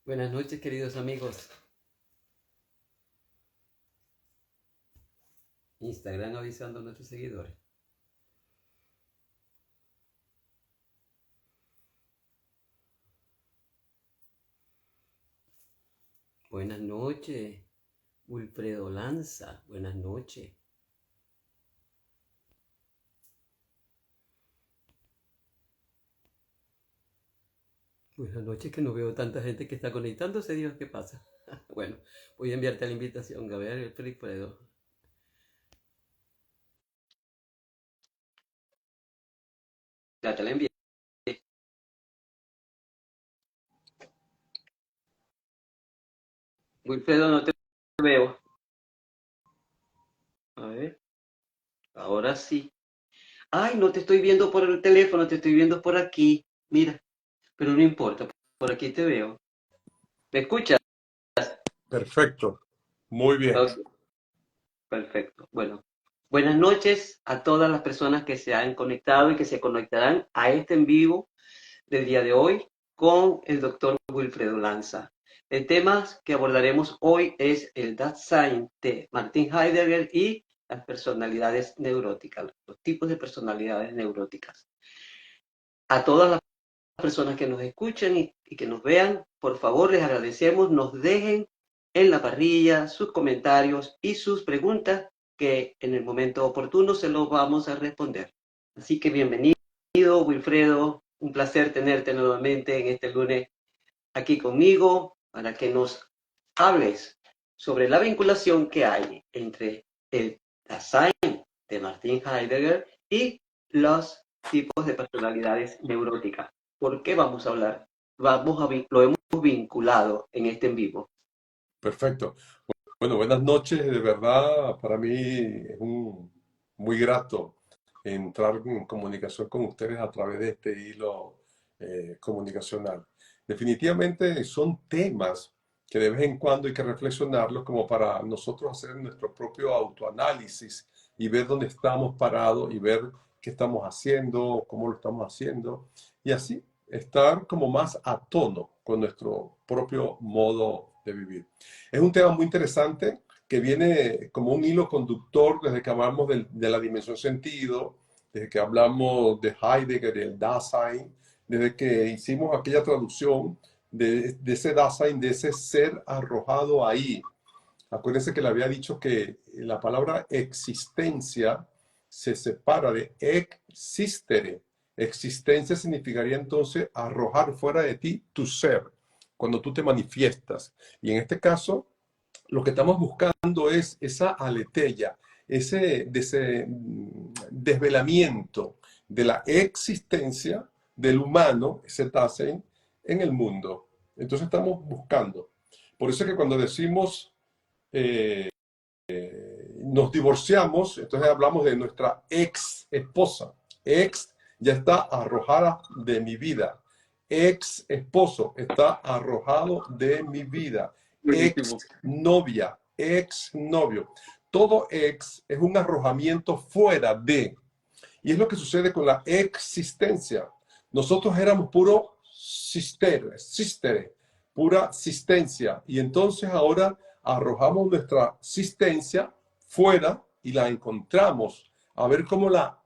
Buenas noches, queridos amigos. Instagram avisando a nuestros seguidores. Buenas noches, Wilfredo Lanza. Buenas noches. Buenas noches, que no veo tanta gente que está conectándose. Dios, ¿qué pasa? Bueno, voy a enviarte la invitación, Gabriel Wilfredo. Ya te la envié. Wilfredo, no te veo. A ver, ahora sí. Ay, no te estoy viendo por el teléfono, te estoy viendo por aquí. Mira, pero no importa, por aquí te veo. ¿Me escuchas? Perfecto, muy bien. Ok, perfecto. Bueno, buenas noches a todas las personas que se han conectado y que se conectarán a este en vivo del día de hoy con el doctor Wilfredo Lanza. El tema que abordaremos hoy es el Dasein de Martin Heidegger y las personalidades neuróticas, los tipos de personalidades neuróticas. A todas las personas que nos escuchen y que nos vean, por favor les agradecemos, nos dejen en la parrilla sus comentarios y sus preguntas que en el momento oportuno se los vamos a responder. Así que bienvenido, Wilfredo, un placer tenerte nuevamente en este lunes aquí conmigo para que nos hables sobre la vinculación que hay entre el Dasein de Martin Heidegger y los tipos de personalidades neuróticas. ¿Por qué vamos a hablar? Lo hemos vinculado en este en vivo. Perfecto. Bueno, buenas noches. De verdad, para mí es muy grato entrar en comunicación con ustedes a través de este hilo comunicacional. Definitivamente son temas que de vez en cuando hay que reflexionarlos como para nosotros hacer nuestro propio autoanálisis y ver dónde estamos parados y ver qué estamos haciendo, cómo lo estamos haciendo y así estar como más a tono con nuestro propio modo de vivir. Es un tema muy interesante que viene como un hilo conductor desde que hablamos de la dimensión sentido, desde que hablamos de Heidegger, del Dasein, desde que hicimos aquella traducción de ese Dasein, de ese ser arrojado ahí. Acuérdense que le había dicho que la palabra existencia se separa de existere. Existencia significaría entonces arrojar fuera de ti tu ser, cuando tú te manifiestas. Y en este caso, lo que estamos buscando es esa aletheia, ese desvelamiento de la existencia del humano, ese Dasein, en el mundo. Entonces estamos buscando. Por eso es que cuando decimos nos divorciamos, entonces hablamos de nuestra ex esposa. Ex ya está arrojada de mi vida. Ex esposo está arrojado de mi vida. Ex Buenísimo. novia, ex novio. Todo ex es un arrojamiento fuera de. Y es lo que sucede con la existencia. Nosotros éramos puro sistere, pura existencia. Y entonces ahora arrojamos nuestra existencia fuera y la encontramos a ver cómo la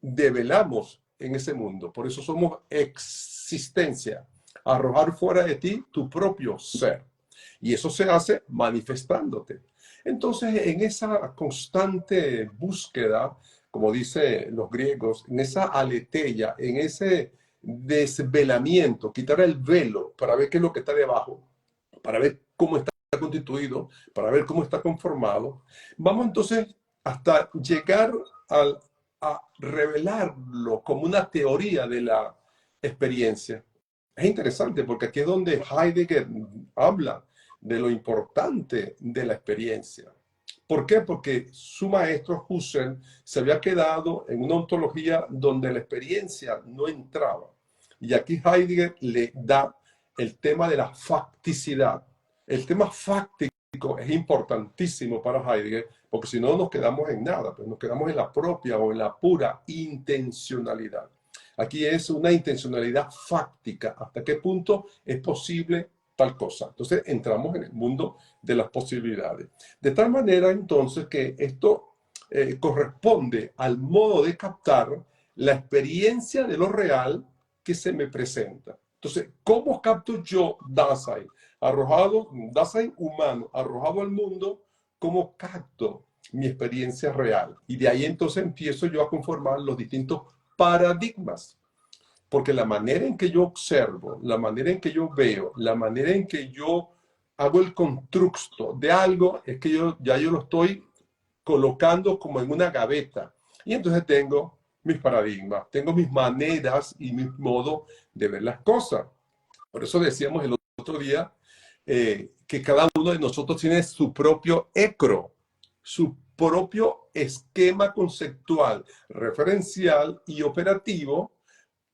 develamos en ese mundo. Por eso somos existencia, arrojar fuera de ti tu propio ser. Y eso se hace manifestándote. Entonces, en esa constante búsqueda, como dicen los griegos, en esa aletheia, en ese desvelamiento, quitar el velo para ver qué es lo que está debajo, para ver cómo está constituido, para ver cómo está conformado, vamos entonces hasta llegar a revelarlo como una teoría de la experiencia. Es interesante porque aquí es donde Heidegger habla de lo importante de la experiencia. ¿Por qué? Porque su maestro Husserl se había quedado en una ontología donde la experiencia no entraba. Y aquí Heidegger le da el tema de la facticidad. El tema fáctico es importantísimo para Heidegger porque si no nos quedamos en nada, pues nos quedamos en la propia o en la pura intencionalidad. Aquí es una intencionalidad fáctica. ¿Hasta qué punto es posible tal cosa. Entonces entramos en el mundo de las posibilidades. De tal manera entonces que esto corresponde al modo de captar la experiencia de lo real que se me presenta. Entonces, ¿cómo capto yo Dasein? Dasein humano, arrojado al mundo, ¿cómo capto mi experiencia real? Y de ahí entonces empiezo yo a conformar los distintos paradigmas. Porque la manera en que yo observo, la manera en que yo veo, la manera en que yo hago el constructo de algo, es que yo lo estoy colocando como en una gaveta. Y entonces tengo mis paradigmas, tengo mis maneras y mis modos de ver las cosas. Por eso decíamos el otro día que cada uno de nosotros tiene su propio ecro, su propio esquema conceptual, referencial y operativo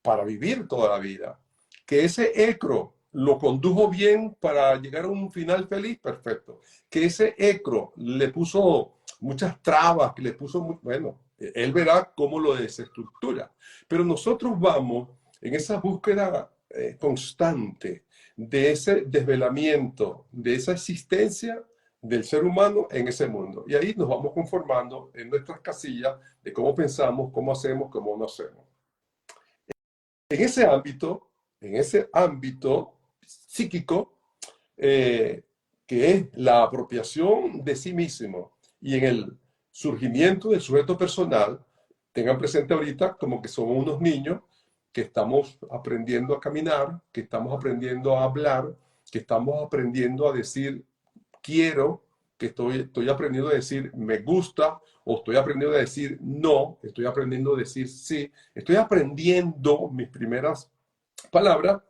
para vivir toda la vida. Que ese ecro lo condujo bien para llegar a un final feliz, perfecto. Que ese ecro le puso muchas trabas, que le puso, bueno, él verá cómo lo desestructura. Pero nosotros vamos en esa búsqueda constante de ese desvelamiento, de esa existencia del ser humano en ese mundo. Y ahí nos vamos conformando en nuestras casillas de cómo pensamos, cómo hacemos, cómo no hacemos. En ese ámbito psíquico, que es la apropiación de sí mismo y en el surgimiento del sujeto personal, tengan presente ahorita como que somos unos niños que estamos aprendiendo a caminar, que estamos aprendiendo a hablar, que estamos aprendiendo a decir quiero, que estoy aprendiendo a decir me gusta, o estoy aprendiendo a decir no, estoy aprendiendo a decir sí, estoy aprendiendo mis primeras palabras.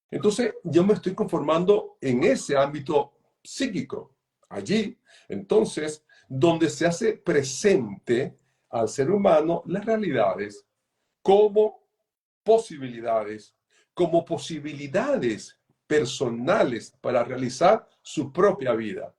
Entonces yo me estoy conformando en ese ámbito psíquico, allí, entonces, donde se hace presente al ser humano las realidades como posibilidades, como posibilidades personales para realizar su propia vida.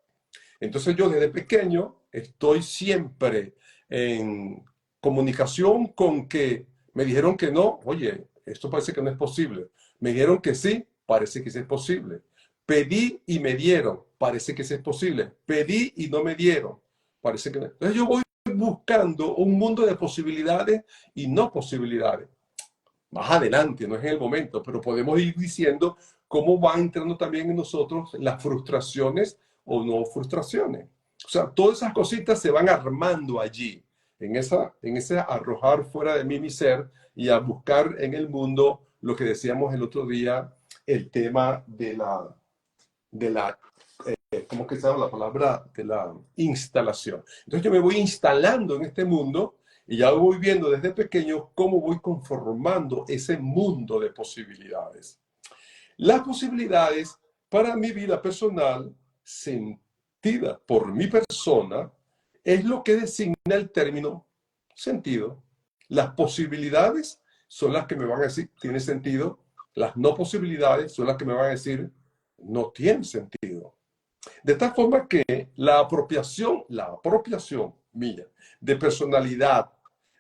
Entonces yo desde pequeño estoy siempre en comunicación con que me dijeron que no, oye, esto parece que no es posible. Me dijeron que sí, parece que sí es posible. Pedí y me dieron, parece que sí es posible. Pedí y no me dieron, parece que no. Entonces yo voy buscando un mundo de posibilidades y no posibilidades. Más adelante, no es en el momento, pero podemos ir diciendo cómo van entrando también en nosotros las frustraciones o no frustraciones. O sea, todas esas cositas se van armando allí, en ese arrojar fuera de mí mi ser y a buscar en el mundo lo que decíamos el otro día, el tema de la ¿cómo que se llama la palabra? De la instalación. Entonces yo me voy instalando en este mundo y ya voy viendo desde pequeño cómo voy conformando ese mundo de posibilidades. Las posibilidades para mi vida personal, sentida por mi persona, es lo que designa el término sentido. Las posibilidades son las que me van a decir, tiene sentido. Las no posibilidades son las que me van a decir, no tiene sentido. De tal forma que la apropiación mía de personalidad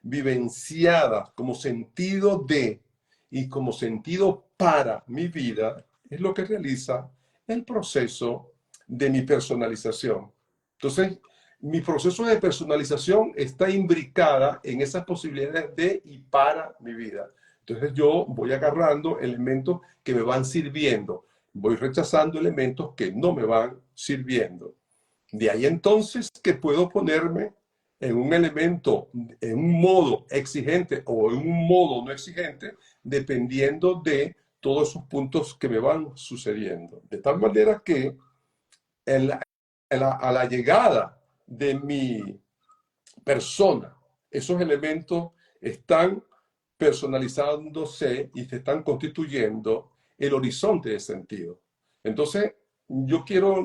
vivenciada como sentido de y como sentido para mi vida es lo que realiza el proceso de mi personalización. Entonces, mi proceso de personalización está imbricada en esas posibilidades de y para mi vida. Entonces yo voy agarrando elementos que me van sirviendo, voy rechazando elementos que no me van sirviendo. De ahí entonces que puedo ponerme en un elemento, en un modo exigente o en un modo no exigente, dependiendo de todos esos puntos que me van sucediendo. De tal manera que a la llegada de mi persona, esos elementos están personalizándose y se están constituyendo el horizonte de sentido. Entonces, yo quiero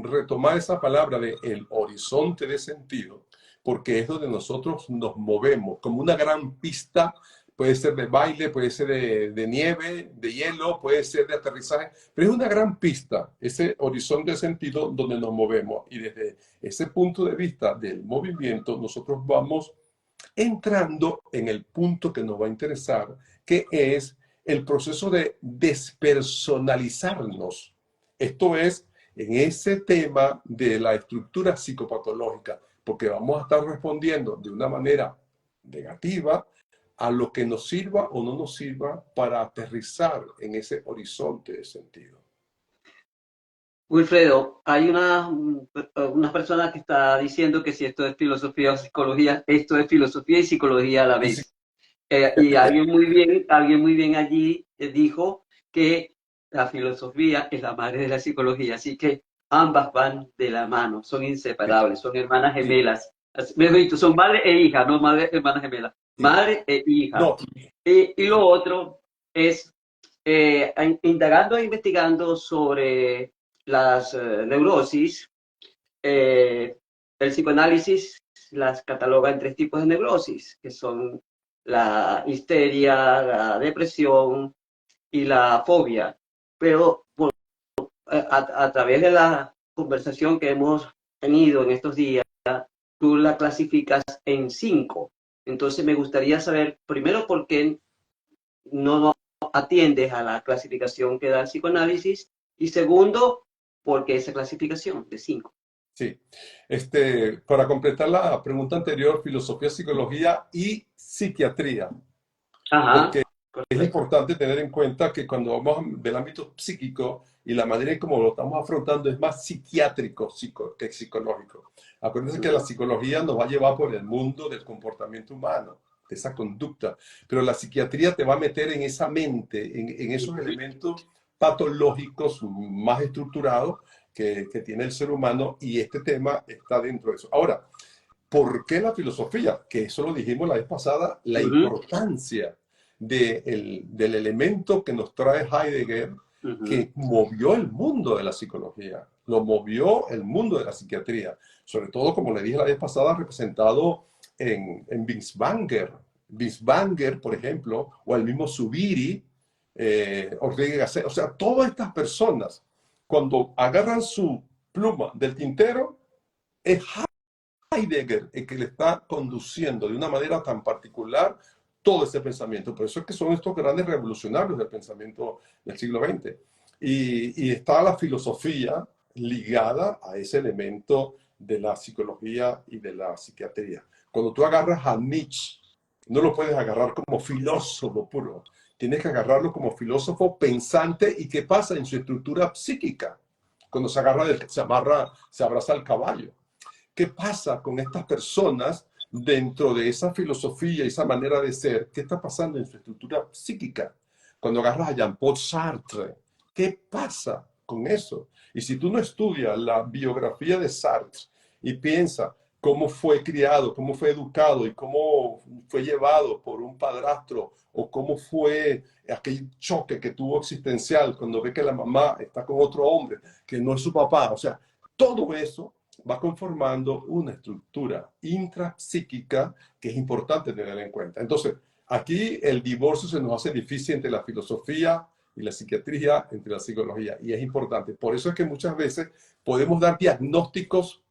retomar esa palabra de el horizonte de sentido, porque es donde nosotros nos movemos, como una gran pista, puede ser de baile, puede ser de nieve, de hielo, puede ser de aterrizaje, pero es una gran pista, ese horizonte de sentido donde nos movemos. Y desde ese punto de vista del movimiento, nosotros vamos entrando en el punto que nos va a interesar, que es el proceso de despersonalizarnos Esto es en ese tema de la estructura psicopatológica, porque vamos a estar respondiendo de una manera negativa a lo que nos sirva o no nos sirva para aterrizar en ese horizonte de sentido. Wilfredo, hay una persona que está diciendo que si esto es filosofía o psicología, esto es filosofía y psicología a la Y sí, vez. Y alguien muy bien allí dijo que la filosofía es la madre de la psicología, así que ambas van de la mano, son inseparables, son hermanas sí, gemelas. Mejor dicho, son madre e hija, no madre, hermanas gemelas, sí. madre e hija. No, Y lo otro es, indagando e investigando sobre las neurosis, el psicoanálisis las cataloga en tres tipos de neurosis, que son la histeria, la depresión y la fobia. Pero a través de la conversación que hemos tenido en estos días, tú la clasificas en cinco. Entonces me gustaría saber, primero, por qué no atiendes a la clasificación que da el psicoanálisis y segundo, por qué esa clasificación de cinco. sí. Para completar la pregunta anterior, filosofía, psicología y psiquiatría, Ajá, porque es correcto. importante tener en cuenta que cuando vamos del ámbito psíquico y la manera en cómo lo estamos afrontando es más psiquiátrico que psicológico. Acuérdense que la psicología nos va a llevar por el mundo del comportamiento humano, de esa conducta, pero la psiquiatría te va a meter en esa mente, en esos elementos patológicos más estructurados que tiene el ser humano y este tema está dentro de eso. Ahora, ¿por qué la filosofía? Que eso lo dijimos la vez pasada, la Ujú, importancia del elemento que nos trae Heidegger, ujú. que movió el mundo de la psicología, lo movió el mundo de la psiquiatría, sobre todo, como le dije la vez pasada, representado en Binswanger. Binswanger, por ejemplo, o el mismo Zubiri, Ortega y Gasset, o sea, todas estas personas, cuando agarran su pluma del tintero, es Heidegger el que le está conduciendo de una manera tan particular todo ese pensamiento. Por eso es que son estos grandes revolucionarios del pensamiento del siglo XX. Y está la filosofía ligada a ese elemento de la psicología y de la psiquiatría. Cuando tú agarras a Nietzsche, no lo puedes agarrar como filósofo puro, tienes que agarrarlo como filósofo pensante y qué pasa en su estructura psíquica. Cuando se abraza al caballo. ¿Qué pasa con estas personas dentro de esa filosofía y esa manera de ser? ¿Qué está pasando en su estructura psíquica? Cuando agarras a Jean-Paul Sartre, ¿qué pasa con eso? Y si tú no estudias la biografía de Sartre y piensas cómo fue criado, cómo fue educado y cómo fue llevado por un padrastro o cómo fue aquel choque que tuvo existencial cuando ve que la mamá está con otro hombre que no es su papá, o sea, todo eso va conformando una estructura intrapsíquica que es importante tener en cuenta. Entonces, aquí el divorcio se nos hace difícil entre la filosofía y la psiquiatría, entre la psicología, y es importante. Por eso es que muchas veces podemos dar diagnósticos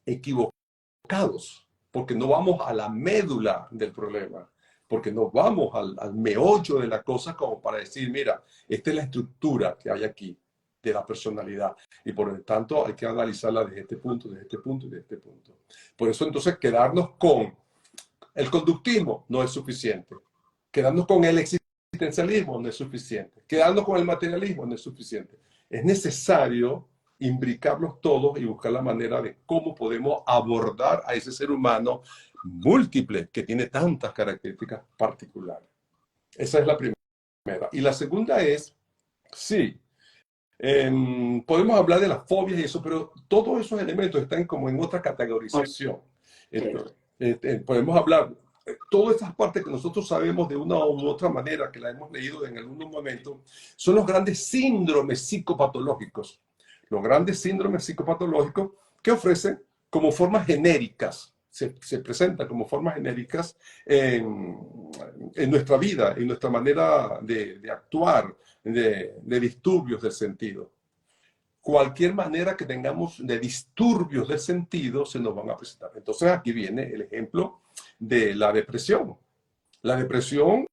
equivocados, porque no vamos a la médula del problema, porque no vamos al meollo de la cosa como para decir, mira, esta es la estructura que hay aquí de la personalidad y por lo tanto hay que analizarla desde este punto, desde este punto y desde este punto. Por eso entonces quedarnos con el conductismo no es suficiente, quedarnos con el existencialismo no es suficiente, quedarnos con el materialismo no es suficiente. Es necesario imbricarlos todos y buscar la manera de cómo podemos abordar a ese ser humano múltiple que tiene tantas características particulares. Esa es la primera. Y la segunda es, sí, podemos hablar de las fobias y eso, pero todos esos elementos están como en otra categorización. Ok. Entonces, podemos hablar, todas estas partes que nosotros sabemos de una u otra manera, que la hemos leído en algunos momentos, son los grandes síndromes psicopatológicos. Los grandes síndromes psicopatológicos que ofrecen como formas genéricas, se presentan como formas genéricas en nuestra vida, en nuestra manera de actuar, de disturbios del sentido. Cualquier manera que tengamos de disturbios del sentido se nos van a presentar. Entonces aquí viene el ejemplo de la depresión. La depresión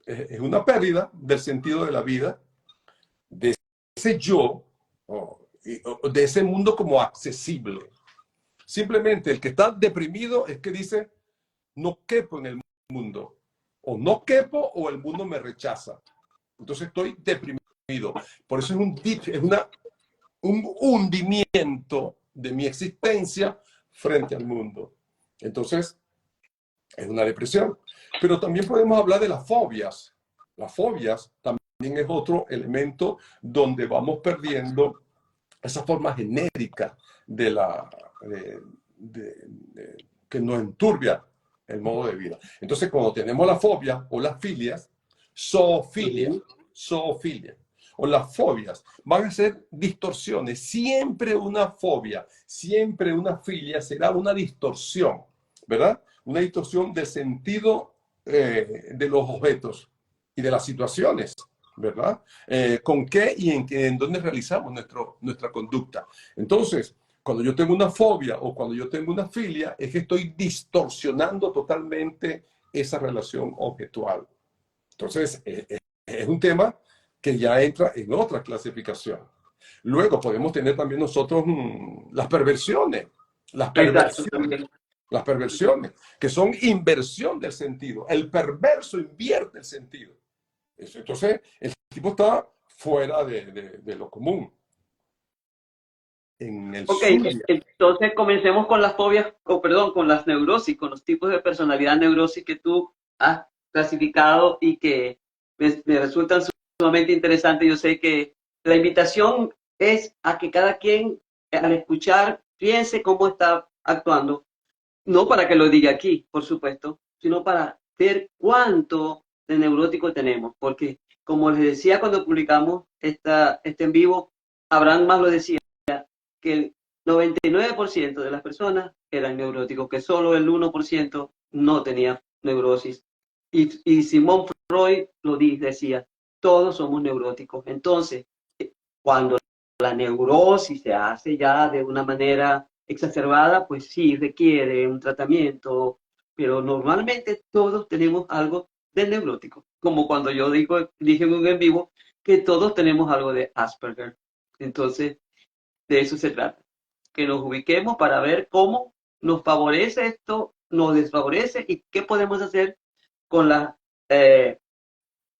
es una pérdida del sentido de la vida, de ese yo de ese mundo como accesible. Simplemente el que está deprimido es que dice, no quepo en el mundo. O no quepo o el mundo me rechaza. Entonces estoy deprimido. Por eso un hundimiento de mi existencia frente al mundo. Entonces, es una depresión. Pero también podemos hablar de las fobias. Las fobias también es otro elemento donde vamos perdiendo esa forma genérica de que nos enturbia el modo de vida. Entonces, cuando tenemos la fobia o las filias, zoofilia, zoofilia, o las fobias, van a ser distorsiones. Siempre una fobia, siempre una filia será una distorsión, ¿verdad? Una distorsión del sentido de los objetos y de las situaciones, ¿verdad? ¿Con qué y en dónde realizamos nuestra conducta? Entonces, cuando yo tengo una fobia o cuando yo tengo una filia, es que estoy distorsionando totalmente esa relación objetual. Entonces, es un tema que ya entra en otra clasificación. Luego podemos tener también nosotros las perversiones. Las Exacto, perversiones. también. Las perversiones, que son inversión del sentido. El perverso invierte el sentido. Entonces, el tipo está fuera de lo común. En el Ok, Zulia. entonces comencemos con las fobias, o perdón, con las neurosis, con los tipos de personalidad neurosis que tú has clasificado y que me resultan sumamente interesantes. Yo sé que la invitación es a que cada quien, al escuchar, piense cómo está actuando, no para que lo diga aquí, por supuesto, sino para ver cuánto de neurótico tenemos, porque como les decía cuando publicamos este en vivo, Abraham más lo decía, que el 99% de las personas eran neuróticos, que solo el 1% no tenía neurosis. Y Simón Freud decía, todos somos neuróticos. Entonces, cuando la neurosis se hace ya de una manera exacerbada, pues sí requiere un tratamiento, pero normalmente todos tenemos algo de neurótico, como cuando yo dije en un en vivo que todos tenemos algo de Asperger. Entonces, de eso se trata, que nos ubiquemos para ver cómo nos favorece esto, nos desfavorece y qué podemos hacer con las eh,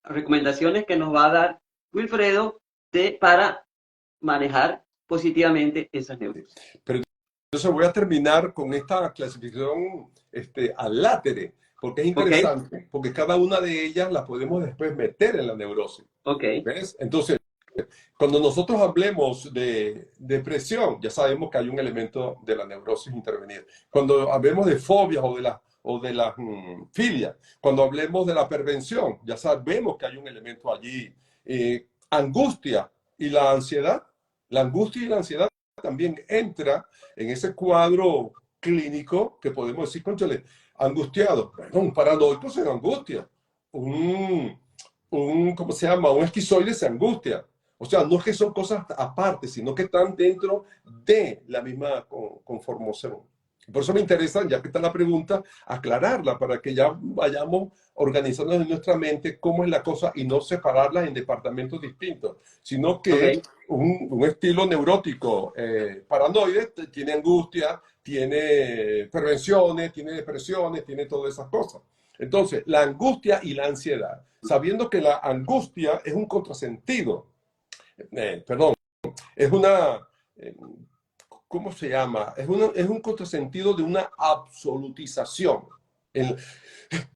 recomendaciones que nos va a dar Wilfredo para manejar positivamente esas neurosis. Pero entonces voy a terminar con esta clasificación al látere, porque es ¿Ok? interesante, porque cada una de ellas la podemos después meter en la neurosis. Ok. ¿Ves? Entonces, cuando nosotros hablemos de depresión, ya sabemos que hay un elemento de la neurosis intervenir. Cuando hablemos de fobias o de las filias, cuando hablemos de la prevención, ya sabemos que hay un elemento allí. Angustia y la ansiedad. La angustia y la ansiedad también entra en ese cuadro clínico que podemos decir, cónchale, angustiado. Bueno, un paranoico se angustia. ¿Cómo se llama? Un esquizoide se angustia. O sea, no es que son cosas aparte, sino que están dentro de la misma conformación. Por eso me interesa, ya que está la pregunta, aclararla para que ya vayamos organizando en nuestra mente cómo es la cosa y no separarlas en departamentos distintos, sino que Ok. un estilo neurótico paranoide tiene angustia, tiene prevenciones, tiene depresiones, tiene todas esas cosas. Entonces, la angustia y la ansiedad, sabiendo que la angustia es un contrasentido, perdón, es una, eh, ¿cómo se llama? Es un contrasentido de una absolutización. El,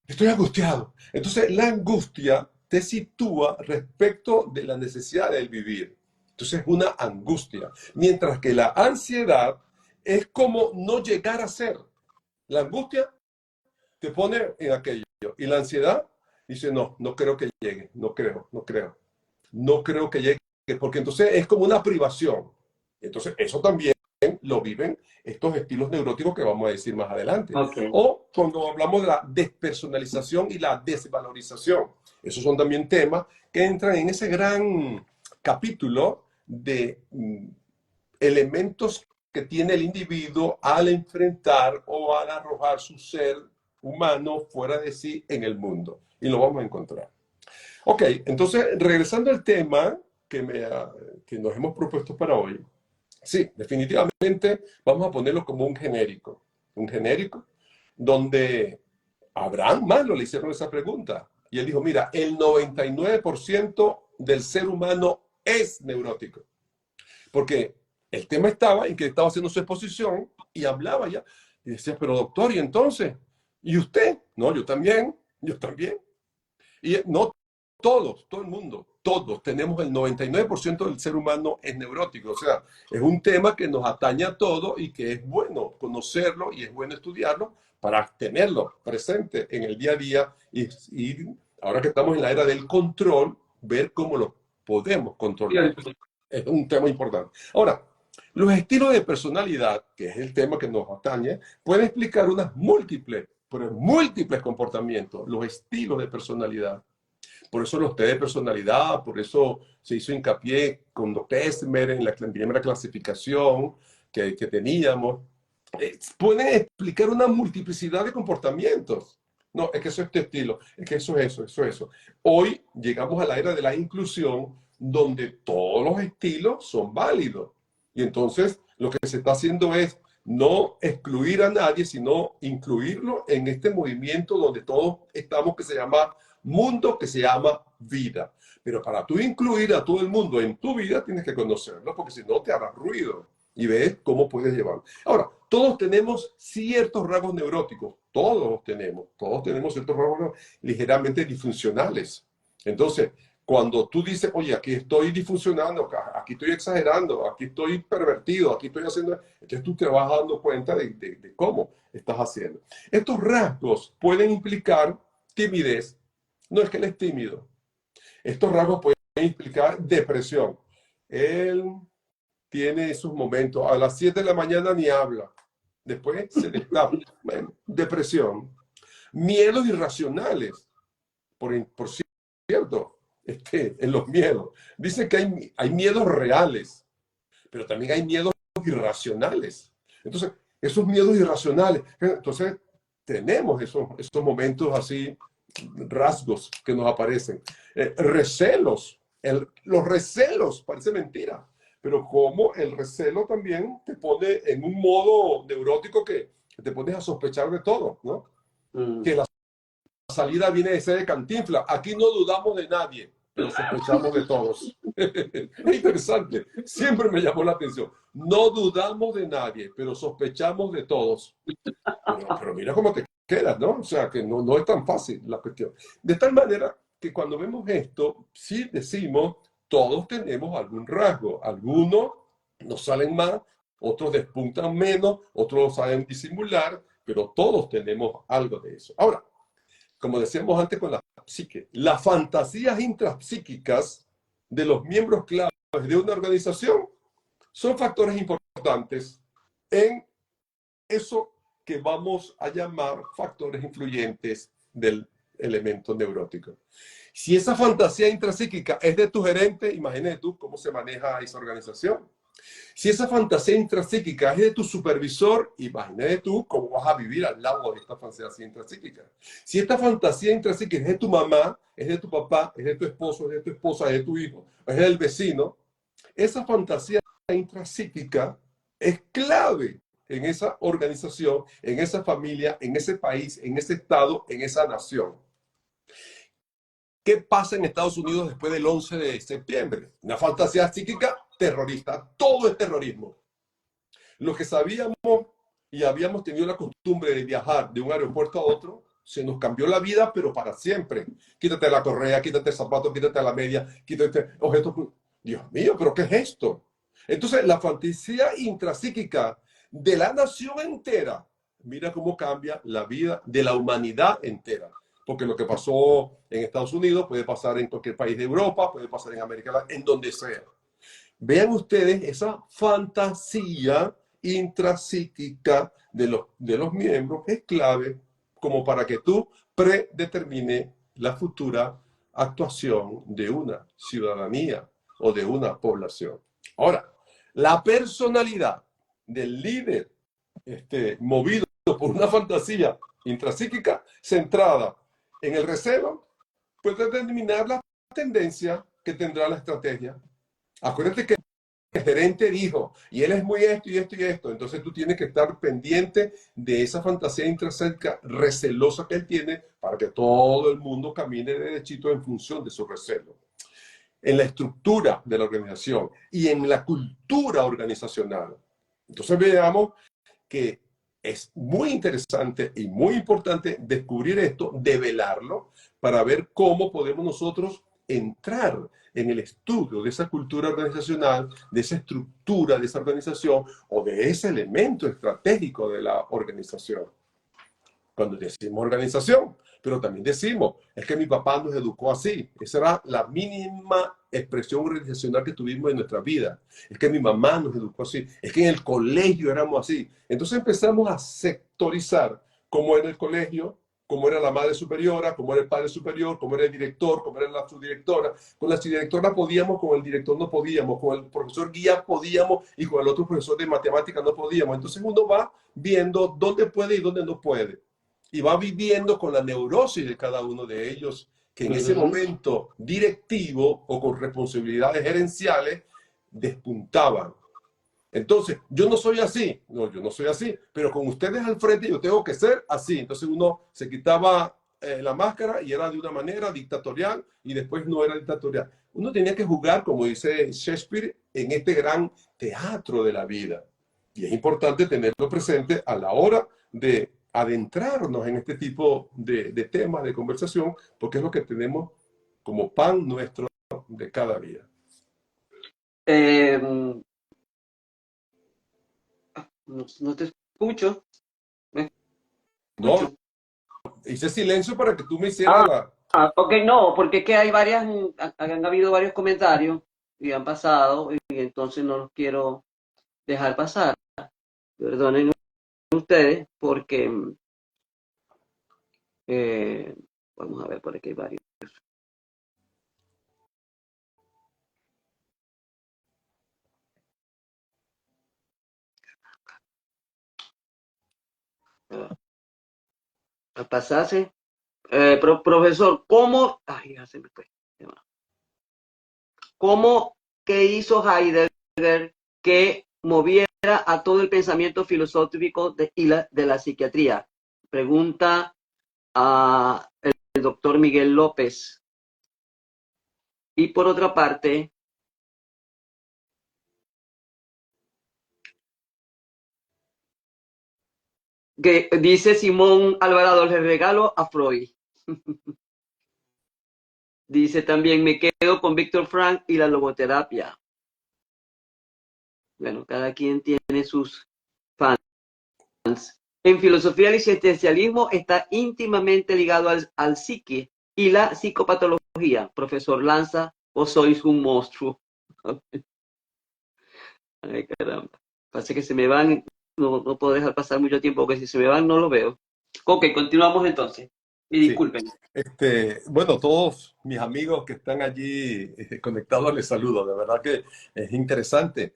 estoy angustiado. Entonces, la angustia te sitúa respecto de la necesidad del vivir. Entonces, es una angustia. Mientras que la ansiedad es como no llegar a ser. La angustia te pone en aquello. Y la ansiedad dice, no, no creo que llegue, no creo, no creo. No creo que llegue, porque entonces es como una privación. Entonces, eso también lo viven estos estilos neuróticos que vamos a decir más adelante. Ok. O cuando hablamos de la despersonalización y la desvalorización. Esos son también temas que entran en ese gran capítulo de elementos que tiene el individuo al enfrentar o al arrojar su ser humano fuera de sí en el mundo. Y lo vamos a encontrar. Ok, entonces, regresando al tema que nos hemos propuesto para hoy, sí, definitivamente vamos a ponerlo como un genérico donde Abraham Maslow le hicieron esa pregunta y él dijo, mira, el 99% del ser humano es neurótico. Porque el tema estaba en que estaba haciendo su exposición y hablaba ya. Y decía, pero doctor, ¿y entonces? ¿Y usted? No, yo también, yo también. Y no todos, todo el mundo, todos tenemos el 99% del ser humano es neurótico. O sea, es un tema que nos atañe a todos y que es bueno conocerlo y es bueno estudiarlo para tenerlo presente en el día a día y ahora que estamos en la era del control, ver cómo lo podemos controlar. Es un tema importante. Ahora, los estilos de personalidad, que es el tema que nos atañe, pueden explicar unas múltiples comportamientos, los estilos de personalidad. Por eso los test de personalidad, por eso se hizo hincapié con los Pesmer en la primera clasificación que teníamos. Pueden explicar una multiplicidad de comportamientos. No, es que eso es este estilo, es que eso es eso. Hoy llegamos a la era de la inclusión, donde todos los estilos son válidos. Y entonces lo que se está haciendo es no excluir a nadie, sino incluirlo en este movimiento donde todos estamos, que se llama mundo, que se llama vida. Pero para tú incluir a todo el mundo en tu vida, tienes que conocerlo, porque si no te hará ruido y ves cómo puedes llevarlo. Ahora, todos tenemos ciertos rasgos neuróticos, todos tenemos ciertos rasgos ligeramente disfuncionales. Entonces, cuando tú dices, oye, aquí estoy disfuncionando, aquí estoy exagerando, aquí estoy pervertido, aquí estoy haciendo, entonces tú te vas dando cuenta de cómo estás haciendo. Estos rasgos pueden implicar timidez. No es que él es tímido. Estos rasgos pueden implicar depresión. Él tiene esos momentos. A las 7 de la mañana ni habla. Después se le está. Bueno, depresión. Miedos irracionales. Por cierto, en los miedos. Dice que hay miedos reales, pero también hay miedos irracionales. Entonces, esos miedos irracionales. Entonces, tenemos esos momentos así, rasgos que nos aparecen. Recelos. Los recelos, parece mentira, pero como el recelo también te pone en un modo neurótico que te pones a sospechar de todo, ¿no? Que la salida viene de ser de Cantinflas. Aquí no dudamos de nadie, pero sospechamos de todos. Es interesante. Siempre me llamó la atención. No dudamos de nadie, pero sospechamos de todos. Pero mira cómo te quedas, ¿no? O sea, que no es tan fácil la cuestión. De tal manera que cuando vemos esto, sí decimos, todos tenemos algún rasgo. Algunos nos salen más, otros despuntan menos, otros saben disimular, pero todos tenemos algo de eso. Ahora, como decíamos antes con la psique, las fantasías intrapsíquicas de los miembros claves de una organización son factores importantes en eso que vamos a llamar factores influyentes del elemento neurótico. Si esa fantasía intrapsíquica es de tu gerente, imagínate tú cómo se maneja esa organización. Si esa fantasía intrapsíquica es de tu supervisor, imagínate tú cómo vas a vivir al lado de esta fantasía intrapsíquica. Si esta fantasía intrapsíquica es de tu mamá, es de tu papá, es de tu esposo, es de tu esposa, es de tu hijo, es del vecino, esa fantasía intrapsíquica es clave en esa organización, en esa familia, en ese país, en ese estado, en esa nación. ¿Qué pasa en Estados Unidos después del 11 de septiembre? Una fantasía psíquica terrorista. Todo es terrorismo. Lo que sabíamos y habíamos tenido la costumbre de viajar de un aeropuerto a otro, se nos cambió la vida, pero para siempre. Quítate la correa, quítate el zapato, quítate la media, quítate objetos. Dios mío, ¿pero qué es esto? Entonces, la fantasía intrapsíquica de la nación entera, mira cómo cambia la vida de la humanidad entera. Porque lo que pasó en Estados Unidos puede pasar en cualquier país de Europa, puede pasar en América Latina, en donde sea. Vean ustedes esa fantasía intrapsíquica de los miembros es clave como para que tú predetermine la futura actuación de una ciudadanía o de una población. Ahora, la personalidad del líder movido por una fantasía intrapsíquica centrada en el recelo puede determinar la tendencia que tendrá la estrategia. Acuérdate que el gerente dijo, y él es muy esto y esto y esto. Entonces tú tienes que estar pendiente de esa fantasía intrínseca recelosa que él tiene para que todo el mundo camine derechito en función de su recelo. En la estructura de la organización y en la cultura organizacional. Entonces veamos que es muy interesante y muy importante descubrir esto, develarlo, para ver cómo podemos nosotros entrar en el estudio de esa cultura organizacional, de esa estructura de esa organización o de ese elemento estratégico de la organización. Cuando decimos organización, pero también decimos, es que mi papá nos educó así. Esa era la mínima expresión organizacional que tuvimos en nuestra vida. Es que mi mamá nos educó así. Es que en el colegio éramos así. Entonces empezamos a sectorizar cómo era el colegio, cómo era la madre superiora, cómo era el padre superior, cómo era el director, cómo era la subdirectora. Con la subdirectora podíamos, con el director no podíamos, con el profesor guía podíamos y con el otro profesor de matemáticas no podíamos. Entonces uno va viendo dónde puede y dónde no puede. Y va viviendo con la neurosis de cada uno de ellos, que en ese momento directivo o con responsabilidades gerenciales despuntaban. Entonces, yo no soy así, no, yo no soy así, pero con ustedes al frente yo tengo que ser así. Entonces uno se quitaba la máscara y era de una manera dictatorial y después no era dictatorial. Uno tenía que jugar, como dice Shakespeare, en este gran teatro de la vida. Y es importante tenerlo presente a la hora de adentrarnos en este tipo de temas de conversación, porque es lo que tenemos como pan nuestro de cada día. No te escucho. ¿Me No, escucho? hice silencio para que tú me hicieras la... Ok, no, porque es que hay varias, han habido varios comentarios y han pasado, y entonces no los quiero dejar pasar. Perdonen ustedes, porque eh, vamos a ver, por aquí hay varios. A pasarse. Profesor, ¿cómo? Ay, ya se me fue. ¿Cómo que hizo Heidegger que moviera a todo el pensamiento filosófico de la psiquiatría? Pregunta a el doctor Miguel López. Y por otra parte, que dice Simón Alvarado, le regalo a Freud. Dice también, me quedo con Víctor Frank y la logoterapia. Bueno, cada quien tiene sus fans. En filosofía el existencialismo está íntimamente ligado al psique y la psicopatología. Profesor Lanza, o sois un monstruo. Ay, caramba. Parece que se me van, no puedo dejar pasar mucho tiempo, porque si se me van no lo veo. Ok, continuamos entonces. Y Sí. disculpen. Bueno, todos mis amigos que están allí conectados les saludo. De verdad que es interesante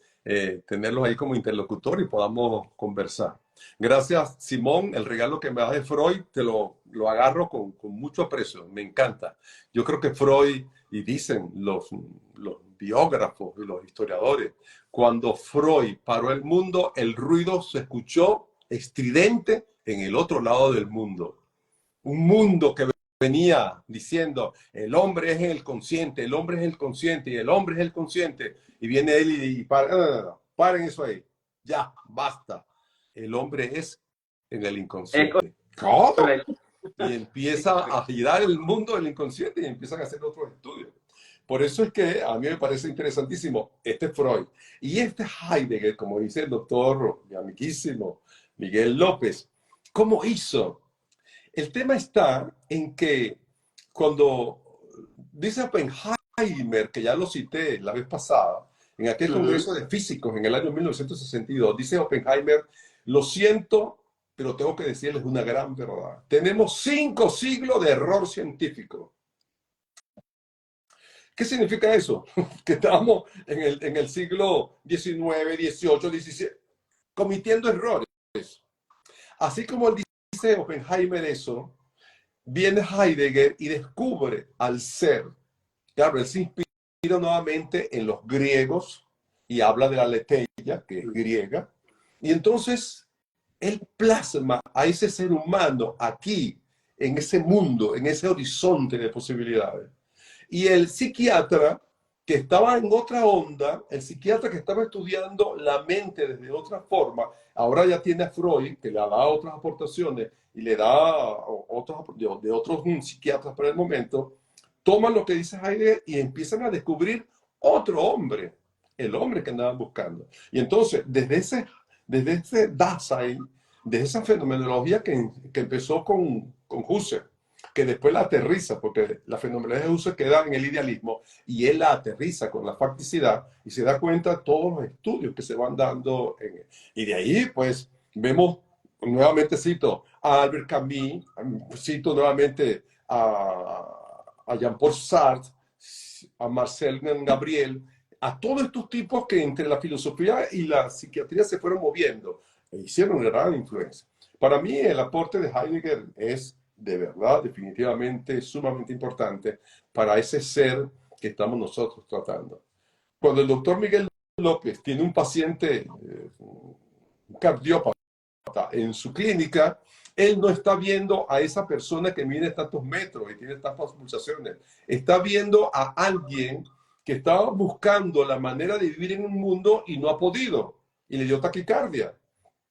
tenerlos ahí como interlocutor y podamos conversar. Gracias, Simón. El regalo que me das de Freud te lo agarro con mucho aprecio. Me encanta. Yo creo que Freud, y dicen los biógrafos y los historiadores, cuando Freud paró el mundo, el ruido se escuchó estridente en el otro lado del mundo. Un mundo que venía diciendo, el hombre es el consciente, el hombre es el consciente y el hombre es el consciente. Y viene él y para, no, paren eso ahí. Ya, basta. El hombre es en el inconsciente. ¿Cómo? Y empieza a girar el mundo del inconsciente y empiezan a hacer otros estudios. Por eso es que a mí me parece interesantísimo este Freud. Y este Heidegger, como dice el doctor, mi amiguísimo Miguel López, ¿cómo hizo? El tema está en que cuando dice Oppenheimer, que ya lo cité la vez pasada, en aquel congreso de físicos en el año 1962, dice Oppenheimer, lo siento, pero tengo que decirles una gran verdad. Tenemos 5 siglos de error científico. ¿Qué significa eso? Que estamos en el siglo XIX, XVIII, XVII, cometiendo errores. Así como él dice Oppenheimer eso, viene Heidegger y descubre al ser. Claro, él se inspira nuevamente en los griegos y habla de la aletheia, que es griega. Y entonces él plasma a ese ser humano aquí, en ese mundo, en ese horizonte de posibilidades. Y el psiquiatra que estaba en otra onda, el psiquiatra que estaba estudiando la mente desde otra forma, ahora ya tiene a Freud, que le da otras aportaciones y le da otros de otros psiquiatras por el momento, toman lo que dice Heidegger y empiezan a descubrir otro hombre, el hombre que andaban buscando. Y entonces, desde ese Dasein, de esa fenomenología que empezó con Husserl, que después la aterriza, porque la fenomenología de Husserl queda en el idealismo, y él la aterriza con la facticidad, y se da cuenta de todos los estudios que se van dando. Y de ahí, pues, vemos, nuevamente cito a Albert Camus, cito nuevamente a Jean-Paul Sartre, a Marcel Gabriel, a todos estos tipos que entre la filosofía y la psiquiatría se fueron moviendo e hicieron una gran influencia. Para mí el aporte de Heidegger es de verdad, definitivamente, sumamente importante para ese ser que estamos nosotros tratando. Cuando el doctor Miguel López tiene un paciente, un cardiópata, en su clínica, él no está viendo a esa persona que mide tantos metros y tiene tantas pulsaciones. Está viendo a alguien que estaba buscando la manera de vivir en un mundo y no ha podido. Y le dio taquicardia.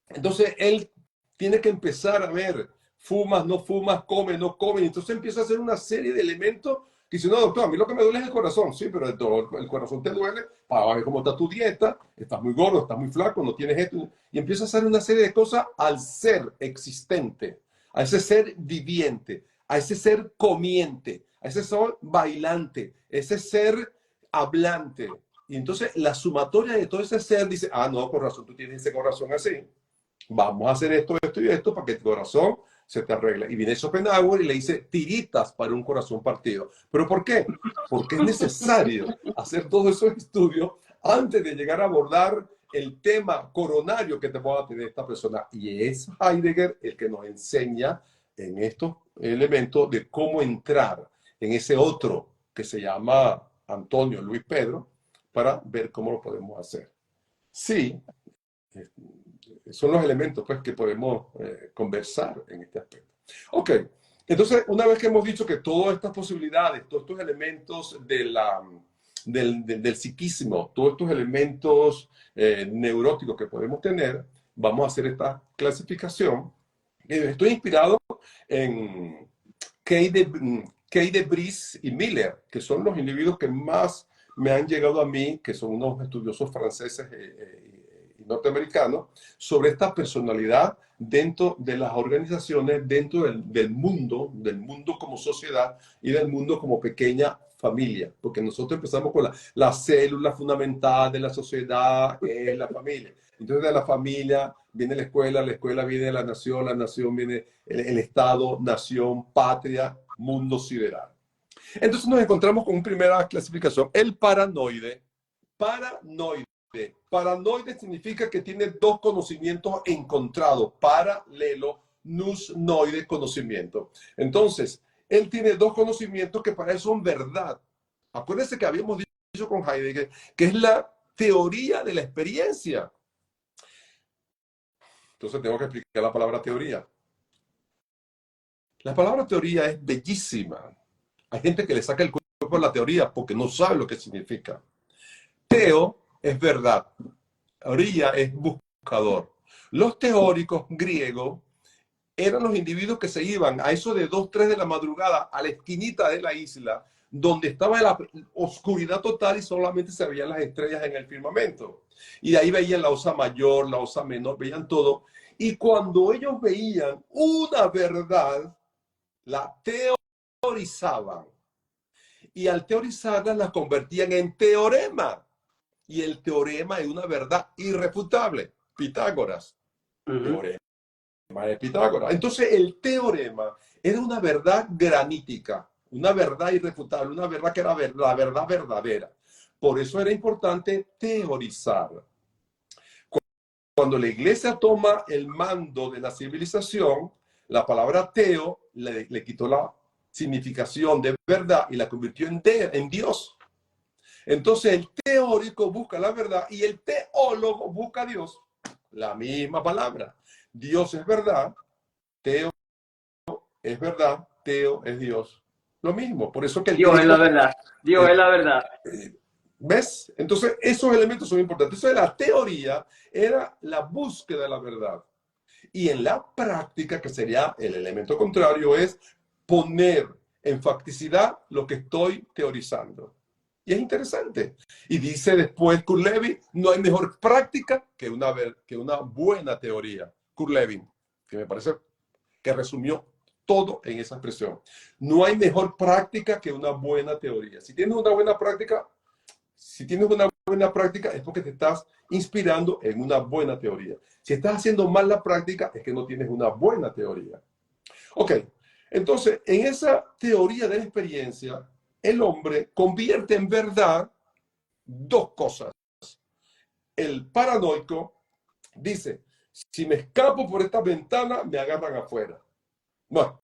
Entonces, él tiene que empezar a ver, fumas, no fumas, come, no come. Entonces empieza a hacer una serie de elementos que dice, no, doctor, a mí lo que me duele es el corazón. Sí, pero el corazón te duele para ver cómo está tu dieta, estás muy gordo, estás muy flaco, no tienes esto. Y empieza a hacer una serie de cosas al ser existente, a ese ser viviente, a ese ser comiente, a ese ser bailante, ese ser hablante. Y entonces la sumatoria de todo ese ser dice, ah, no, con razón, tú tienes ese corazón así. Vamos a hacer esto, esto y esto para que tu corazón se te arregle. Y viene Schopenhauer y le dice tiritas para un corazón partido. ¿Pero por qué? Porque es necesario hacer todos esos estudios antes de llegar a abordar el tema coronario que te pueda tener esta persona. Y es Heidegger el que nos enseña en estos elementos de cómo entrar en ese otro que se llama Antonio Luis Pedro para ver cómo lo podemos hacer. Sí, son los elementos pues, que podemos conversar en este aspecto. Ok, entonces una vez que hemos dicho que todas estas posibilidades, todos estos elementos del psiquismo, todos estos elementos neuróticos que podemos tener, vamos a hacer esta clasificación. Estoy inspirado en Kay de Vries y Miller, que son los individuos que más me han llegado a mí, que son unos estudiosos franceses norteamericanos, sobre esta personalidad dentro de las organizaciones, dentro del mundo como sociedad y del mundo como pequeña familia, porque nosotros empezamos con la célula fundamental de la sociedad es la familia. Entonces de la familia viene la escuela viene la nación viene el Estado, nación, patria, mundo sideral. Entonces nos encontramos con una primera clasificación, el paranoide. Paranoide significa que tiene dos conocimientos encontrados, paralelo, nous noide, conocimiento. Entonces, él tiene dos conocimientos que para él son verdad. Acuérdense que habíamos dicho con Heidegger que es la teoría de la experiencia. Entonces tengo que explicar la palabra teoría. La palabra teoría es bellísima. Hay gente que le saca el cuerpo a la teoría porque no sabe lo que significa. Teo es verdad. Teoría es buscador. Los teóricos griegos eran los individuos que se iban a eso de 2, 3 de la madrugada a la esquinita de la isla donde estaba la oscuridad total y solamente se veían las estrellas en el firmamento. Y de ahí veían la osa mayor, la osa menor, veían todo. Y cuando ellos veían una verdad, la teorizaban. Y al teorizarla la convertían en teorema. Y el teorema es una verdad irrefutable. Pitágoras. Teorema de Pitágoras. Entonces el teorema era una verdad granítica, una verdad irrefutable, una verdad que era la verdad verdadera. Por eso era importante teorizar. Cuando la iglesia toma el mando de la civilización, la palabra teo le quitó la significación de verdad y la convirtió en Dios. Entonces el teórico busca la verdad y el teólogo busca a Dios. La misma palabra. Dios es verdad, teo es verdad, teo es Dios. Lo mismo. Por eso que el Dios es la griego, verdad. Dios eh, es la verdad. ¿ves? Entonces esos elementos son importantes. Entonces la teoría era la búsqueda de la verdad. Y en la práctica, que sería el elemento contrario, es poner en facticidad lo que estoy teorizando. Y es interesante. Y dice después Kurlevin, no hay mejor práctica que una buena teoría. Kurlevin, que me parece que resumió todo en esa expresión. No hay mejor práctica que una buena teoría. Si tienes una buena práctica es porque te estás inspirando en una buena teoría. Si estás haciendo mal la práctica es que no tienes una buena teoría. Ok, entonces en esa teoría de la experiencia, el hombre convierte en verdad dos cosas. El paranoico dice, si me escapo por esta ventana, me agarran afuera. Bueno,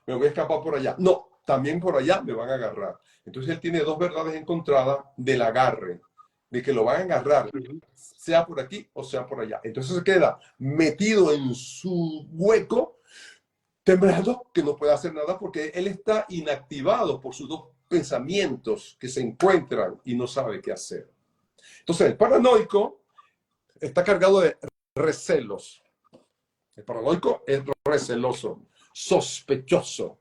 me voy a escapar por allá. No, también por allá me van a agarrar. Entonces él tiene dos verdades encontradas del agarre, de que lo van a agarrar, sea por aquí o sea por allá. Entonces se queda metido en su hueco, temblando, que no puede hacer nada porque él está inactivado por sus dos pensamientos que se encuentran y no sabe qué hacer. Entonces el paranoico está cargado de recelos. El paranoico es receloso, sospechoso,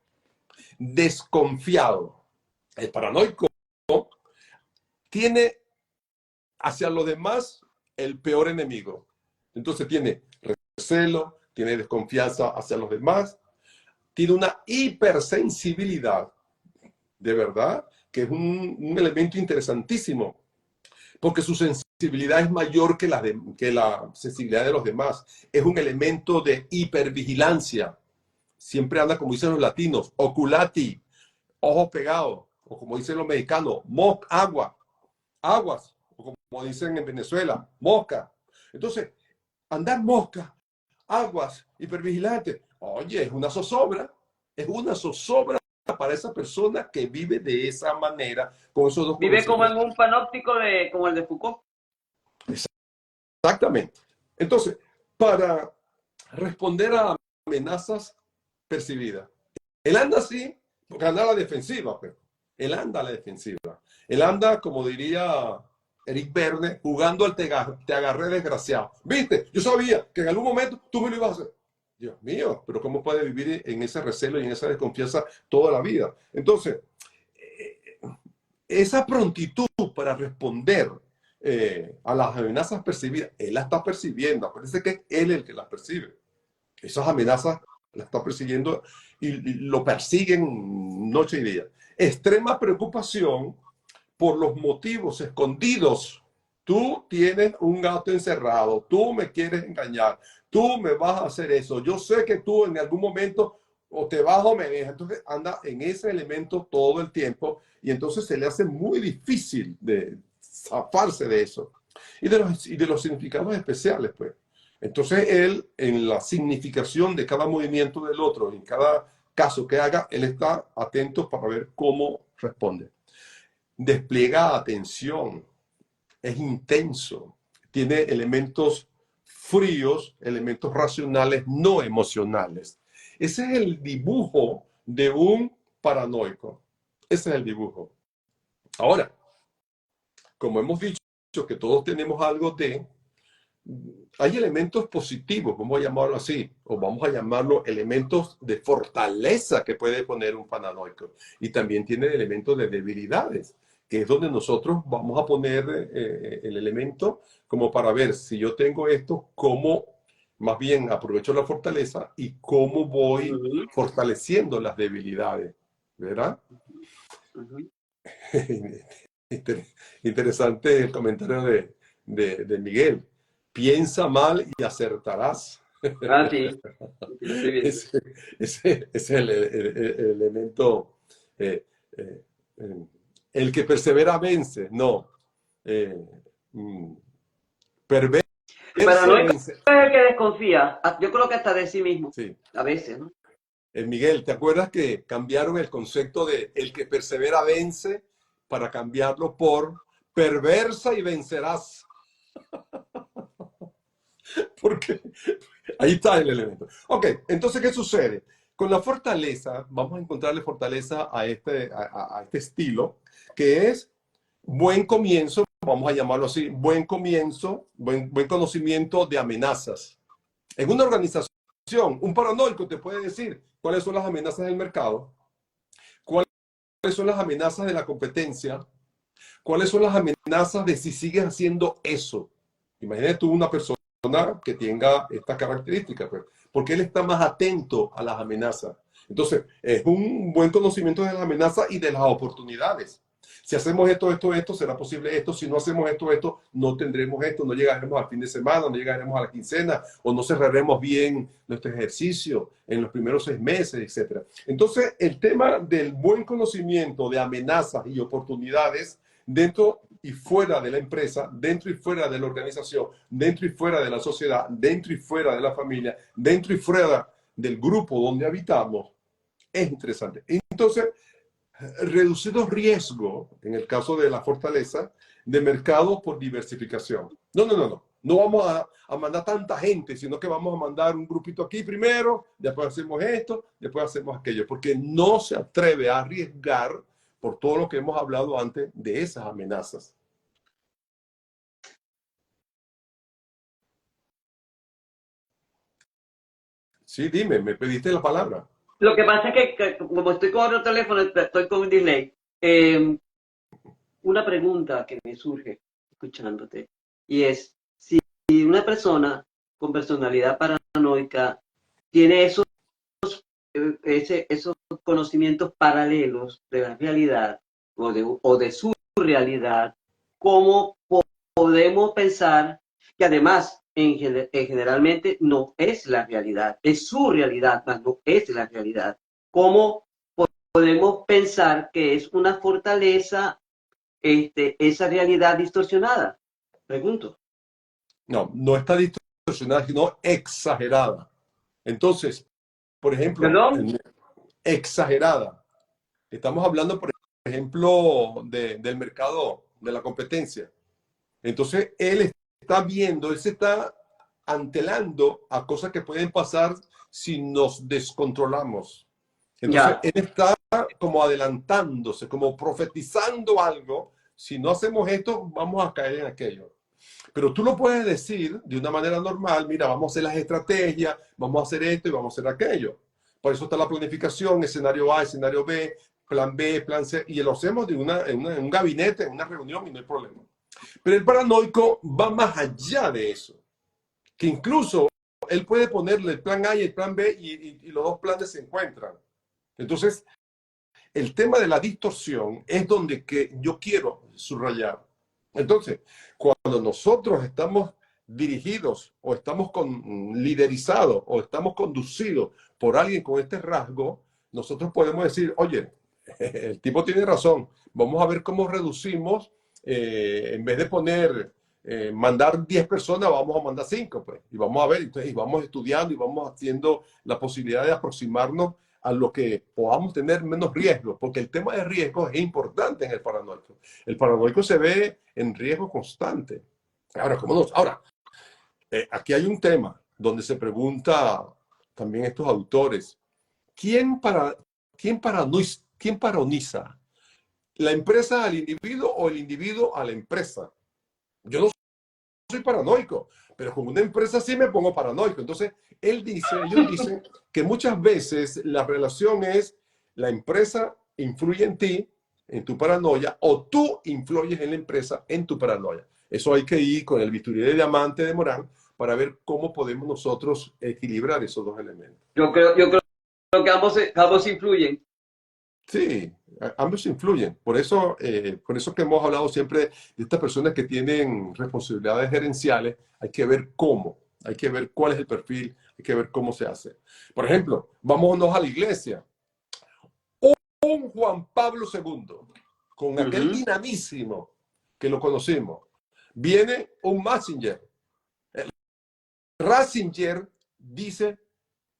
desconfiado. El paranoico tiene hacia los demás el peor enemigo. Entonces tiene recelo, tiene desconfianza hacia los demás, tiene una hipersensibilidad, de verdad, que es un elemento interesantísimo, porque su sensibilidad es mayor que la sensibilidad de los demás. Es un elemento de hipervigilancia. Siempre anda, como dicen los latinos, oculati, ojos pegados, o como dicen los mexicanos, aguas, o como dicen en Venezuela, mosca. Entonces, andar mosca, aguas, hipervigilante, oye, es una zozobra para esa persona que vive de esa manera, con esos dos Vive como en conocimientos. un panóptico como el de Foucault. Exactamente. Entonces, para responder a amenazas percibidas, él anda así, porque anda a la defensiva, pero él anda a la defensiva. Él anda, como diría Eric Verne, jugando al te agarré desgraciado. ¿Viste? Yo sabía que en algún momento tú me lo ibas a hacer. Dios mío, pero ¿cómo puede vivir en ese recelo y en esa desconfianza toda la vida? Entonces, esa prontitud para responder a las amenazas percibidas, él la está percibiendo. Parece que es él el que las percibe. Esas amenazas las está persiguiendo y lo persiguen noche y día. Extrema preocupación por los motivos escondidos. Tú tienes un gato encerrado, tú me quieres engañar, tú me vas a hacer eso. Yo sé que tú en algún momento o te vas o me dejas. Entonces anda en ese elemento todo el tiempo y entonces se le hace muy difícil de zafarse de eso. Y de los significados especiales, pues. Entonces él, en la significación de cada movimiento del otro, en cada caso que haga, él está atento para ver cómo responde. Despliega atención, es intenso, tiene elementos fríos, elementos racionales, no emocionales. Ese es el dibujo de un paranoico. Ese es el dibujo. Ahora, como hemos dicho que todos tenemos algo de, hay elementos positivos, vamos a llamarlo así, o vamos a llamarlo elementos de fortaleza que puede poner un paranoico. Y también tiene elementos de debilidades, que es donde nosotros vamos a poner el elemento como para ver si yo tengo esto, cómo más bien aprovecho la fortaleza y cómo voy fortaleciendo las debilidades, ¿verdad? Interesante el comentario de Miguel. Piensa mal y acertarás. Ah, sí. Aquí lo estoy viendo. Ese es el elemento. eh, eh, eh, el que persevera vence. No. Eh, mm, perverse El paranoico vence. es el que desconfía. Yo creo que hasta de sí mismo. Sí. A veces, ¿no? Miguel, ¿te acuerdas que cambiaron el concepto de el que persevera vence para cambiarlo por perversa y vencerás. Porque ahí está el elemento. Ok, entonces, ¿qué sucede? Con la fortaleza, vamos a encontrarle fortaleza a este estilo, que es buen comienzo, vamos a llamarlo así, buen comienzo, buen conocimiento de amenazas. En una organización, un paranoico te puede decir cuáles son las amenazas del mercado, cuáles son las amenazas de la competencia, cuáles son las amenazas de si sigues haciendo eso. Imagínate tú una persona que tenga estas características, pues, porque él está más atento a las amenazas. Entonces, es un buen conocimiento de las amenazas y de las oportunidades. Si hacemos esto, será posible esto. Si no hacemos esto, no tendremos esto. No llegaremos al fin de semana, no llegaremos a la quincena, o no cerraremos bien nuestro ejercicio en los primeros 6 meses, etc. Entonces, el tema del buen conocimiento de amenazas y oportunidades dentro y fuera de la empresa, dentro y fuera de la organización, dentro y fuera de la sociedad, dentro y fuera de la familia, dentro y fuera del grupo donde habitamos, es interesante. Entonces, reducir los riesgos, en el caso de la fortaleza, de mercado por diversificación. No. No vamos a mandar tanta gente, sino que vamos a mandar un grupito aquí primero, después hacemos esto, después hacemos aquello, porque no se atreve a arriesgar por todo lo que hemos hablado antes de esas amenazas. Sí, dime, me pediste la palabra. Lo que pasa es que como estoy con otro teléfono, estoy con un delay. Una pregunta que me surge escuchándote, y es, si una persona con personalidad paranoica tiene esos conocimientos paralelos de la realidad o de su realidad, ¿cómo podemos pensar que además generalmente no es la realidad, es su realidad, mas no es la realidad? ¿Cómo podemos pensar que es una fortaleza esa realidad distorsionada? Pregunto. No, no está distorsionada, sino exagerada. Entonces, por ejemplo, ¿Perdón? exagerada. Estamos hablando, por ejemplo, del mercado, de la competencia. Entonces, él se está antelando a cosas que pueden pasar si nos descontrolamos. Entonces, Ya. él está como adelantándose, como profetizando algo. Si no hacemos esto, vamos a caer en aquello. Pero tú lo puedes decir de una manera normal, mira, vamos a hacer las estrategias, vamos a hacer esto y vamos a hacer aquello. Por eso está la planificación, escenario A, escenario B, plan C, y lo hacemos en un gabinete, en una reunión y no hay problema. Pero el paranoico va más allá de eso, que incluso él puede ponerle el plan A y el plan B y los dos planes se encuentran. Entonces, el tema de la distorsión es donde que yo quiero subrayar. Entonces, cuando nosotros estamos dirigidos o estamos liderizados o estamos conducidos por alguien con este rasgo, nosotros podemos decir, oye, el tipo tiene razón, vamos a ver cómo reducimos, en vez de mandar 10 personas, vamos a mandar 5, pues, y vamos a ver, entonces, y vamos estudiando y vamos haciendo la posibilidad de aproximarnos a lo que podamos tener menos riesgo, porque el tema de riesgo es importante en el paranoico. El paranoico se ve en riesgo constante. Ahora, aquí hay un tema donde se pregunta también estos autores, ¿quién, para, quién paroniza? ¿La empresa al individuo o el individuo a la empresa? Yo no soy paranoico, pero con una empresa sí me pongo paranoico. Entonces, ellos dicen que muchas veces la relación es la empresa influye en ti, en tu paranoia, o tú influyes en la empresa en tu paranoia. Eso hay que ir con el bisturí de diamante de Morán para ver cómo podemos nosotros equilibrar esos dos elementos. Yo creo que ambos influyen. Sí, ambos influyen. Por eso que hemos hablado siempre de estas personas que tienen responsabilidades gerenciales, hay que ver cómo, hay que ver cuál es el perfil, hay que ver cómo se hace. Por ejemplo, vámonos a la iglesia. Un Juan Pablo II, con aquel dinamísimo que lo conocimos, viene un Messenger. Ratzinger dice,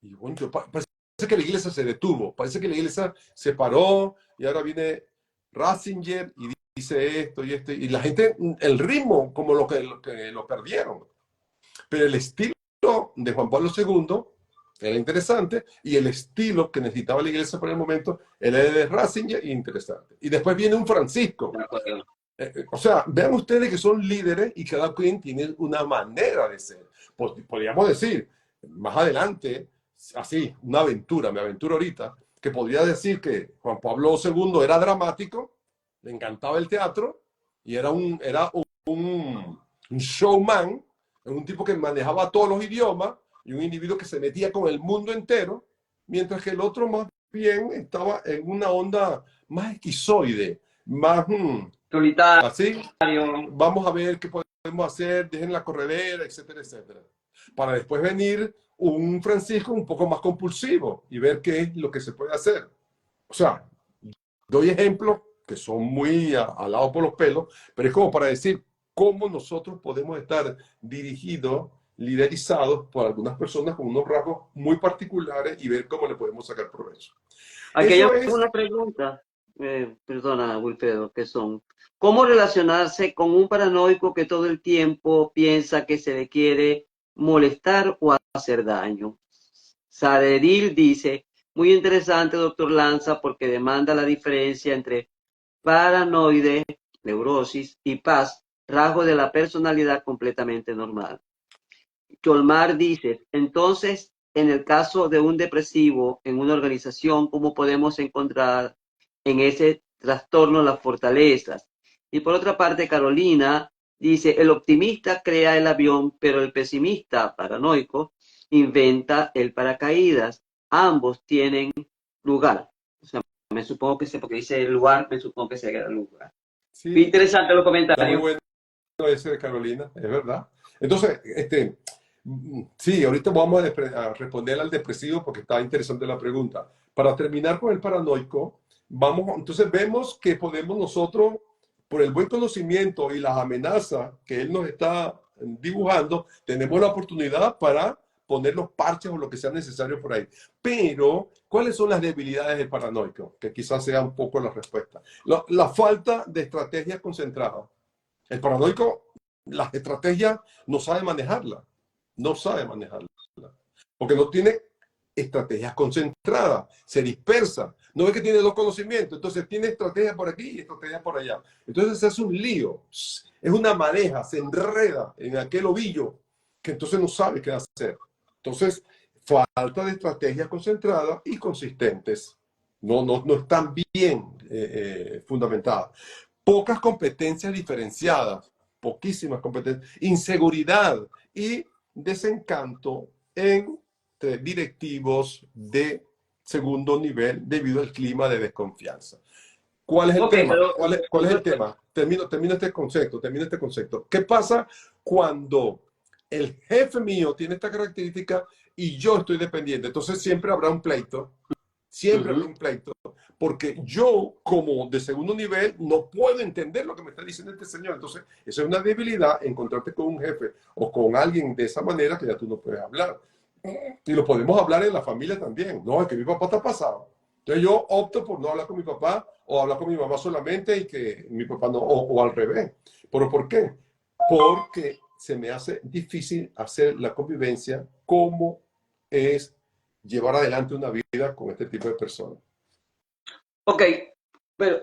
y bueno, parece que la iglesia se detuvo, parece que la iglesia se paró y ahora viene Ratzinger y dice esto y esto, y la gente, el ritmo, como lo perdieron. Pero el estilo de Juan Pablo II era interesante, y el estilo que necesitaba la iglesia por el momento era el de Ratzinger, interesante. Y después viene un Francisco. O sea, vean ustedes que son líderes y cada quien tiene una manera de ser. Podríamos decir, más adelante, así, una aventura, me aventuro ahorita, que podría decir que Juan Pablo II era dramático, le encantaba el teatro y un showman, un tipo que manejaba todos los idiomas y un individuo que se metía con el mundo entero, mientras que el otro más bien estaba en una onda más esquizoide, más Solitario. así, vamos a ver qué podemos hacer, dejen la corredera, etcétera, etcétera. Para después venir un Francisco un poco más compulsivo y ver qué es lo que se puede hacer. O sea, doy ejemplos que son muy alados por los pelos, pero es como para decir cómo nosotros podemos estar dirigidos, liderizados por algunas personas con unos rasgos muy particulares y ver cómo le podemos sacar provecho. Aquí hay Eso es. una pregunta, perdona, Wilfredo, que son, ¿cómo relacionarse con un paranoico que todo el tiempo piensa que se le quiere molestar o hacer daño? Sareril dice, muy interesante, doctor Lanza, porque demanda la diferencia entre paranoide, neurosis y paz, rasgo de la personalidad completamente normal. Cholmar dice, entonces, en el caso de un depresivo en una organización, ¿cómo podemos encontrar en ese trastorno las fortalezas? Y por otra parte, Carolina dice, el optimista crea el avión, pero el pesimista paranoico inventa el paracaídas. Ambos tienen lugar. O sea, me supongo que porque dice el lugar, me supongo que sea el lugar. Sí, Interesante los está muy comentarios. bueno ese de Carolina, es verdad. Entonces, sí, ahorita vamos a responder al depresivo porque está interesante la pregunta. Para terminar con el paranoico, entonces vemos que podemos nosotros, por el buen conocimiento y las amenazas que él nos está dibujando, tenemos la oportunidad para poner los parches o lo que sea necesario por ahí. Pero, ¿cuáles son las debilidades del paranoico? Que quizás sea un poco la respuesta. La falta de estrategia concentrada. El paranoico, las estrategias no sabe manejarla, no sabe manejarla, porque no tiene estrategias concentradas, se dispersa, no ve que tiene dos conocimientos, entonces tiene estrategia por aquí y estrategia por allá. Entonces se hace un lío, es una madeja, se enreda en aquel ovillo que entonces no sabe qué hacer. Entonces, falta de estrategias concentradas y consistentes. No están bien fundamentadas. Pocas competencias diferenciadas, poquísimas competencias, inseguridad y desencanto entre directivos de segundo nivel debido al clima de desconfianza. ¿Cuál es el Ok, tema? pero ¿Cuál es el tema? Termino este concepto. ¿Qué pasa cuando el jefe mío tiene esta característica y yo estoy dependiente? Entonces siempre habrá un pleito, siempre habrá un pleito, porque yo, como de segundo nivel, no puedo entender lo que me está diciendo este señor. Entonces, esa es una debilidad, encontrarte con un jefe o con alguien de esa manera que ya tú no puedes hablar. Y lo podemos hablar en la familia también. No, es que mi papá está pasado. Entonces yo opto por no hablar con mi papá o hablar con mi mamá solamente y que mi papá no, o al revés. ¿Pero por qué? Porque se me hace difícil hacer la convivencia como es llevar adelante una vida con este tipo de personas. Ok, pero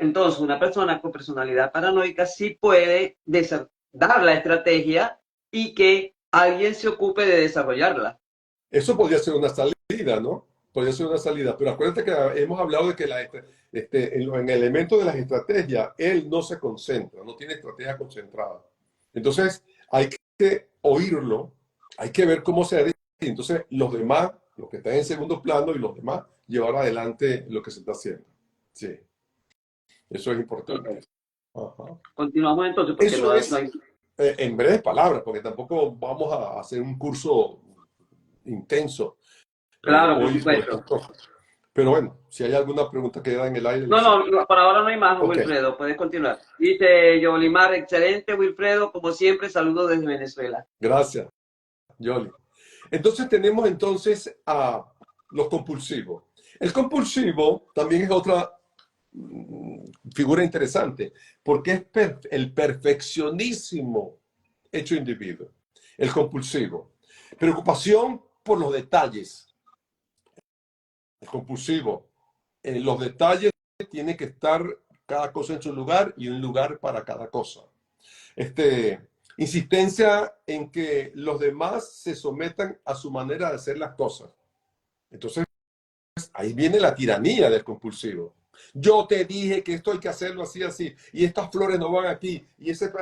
entonces una persona con personalidad paranoica sí puede dar la estrategia y que alguien se ocupe de desarrollarla. Eso podría ser una salida, ¿no? Podría ser una salida, pero acuérdate que hemos hablado de que en el elemento de las estrategias, él no se concentra, no tiene estrategia concentrada. Entonces, hay que oírlo, hay que ver cómo se hace. Entonces, los demás, los que están en segundo plano y los demás, llevar adelante lo que se está haciendo. Sí, eso es importante. Okay. Ajá. Continuamos entonces porque Eso no es hay... en breves palabras, porque tampoco vamos a hacer un curso intenso Claro, por hoy por estas supuesto. cosas. Pero bueno, si hay alguna pregunta que queda en el aire, lo No, sé. no, por ahora no hay más, Ok, Wilfredo, puedes continuar. Dice Yolimar, excelente, Wilfredo, como siempre, saludos desde Venezuela. gracias, Yoli. Entonces tenemos entonces a los compulsivos. El compulsivo también es otra figura interesante, porque es el perfeccionismo hecho individuo, el compulsivo. Preocupación por los detalles, el compulsivo. Los detalles tienen que estar cada cosa en su lugar y un lugar para cada cosa. Insistencia en que los demás se sometan a su manera de hacer las cosas. Entonces, ahí viene la tiranía del compulsivo. Yo te dije que esto hay que hacerlo así, así, y estas flores no van aquí, y ese...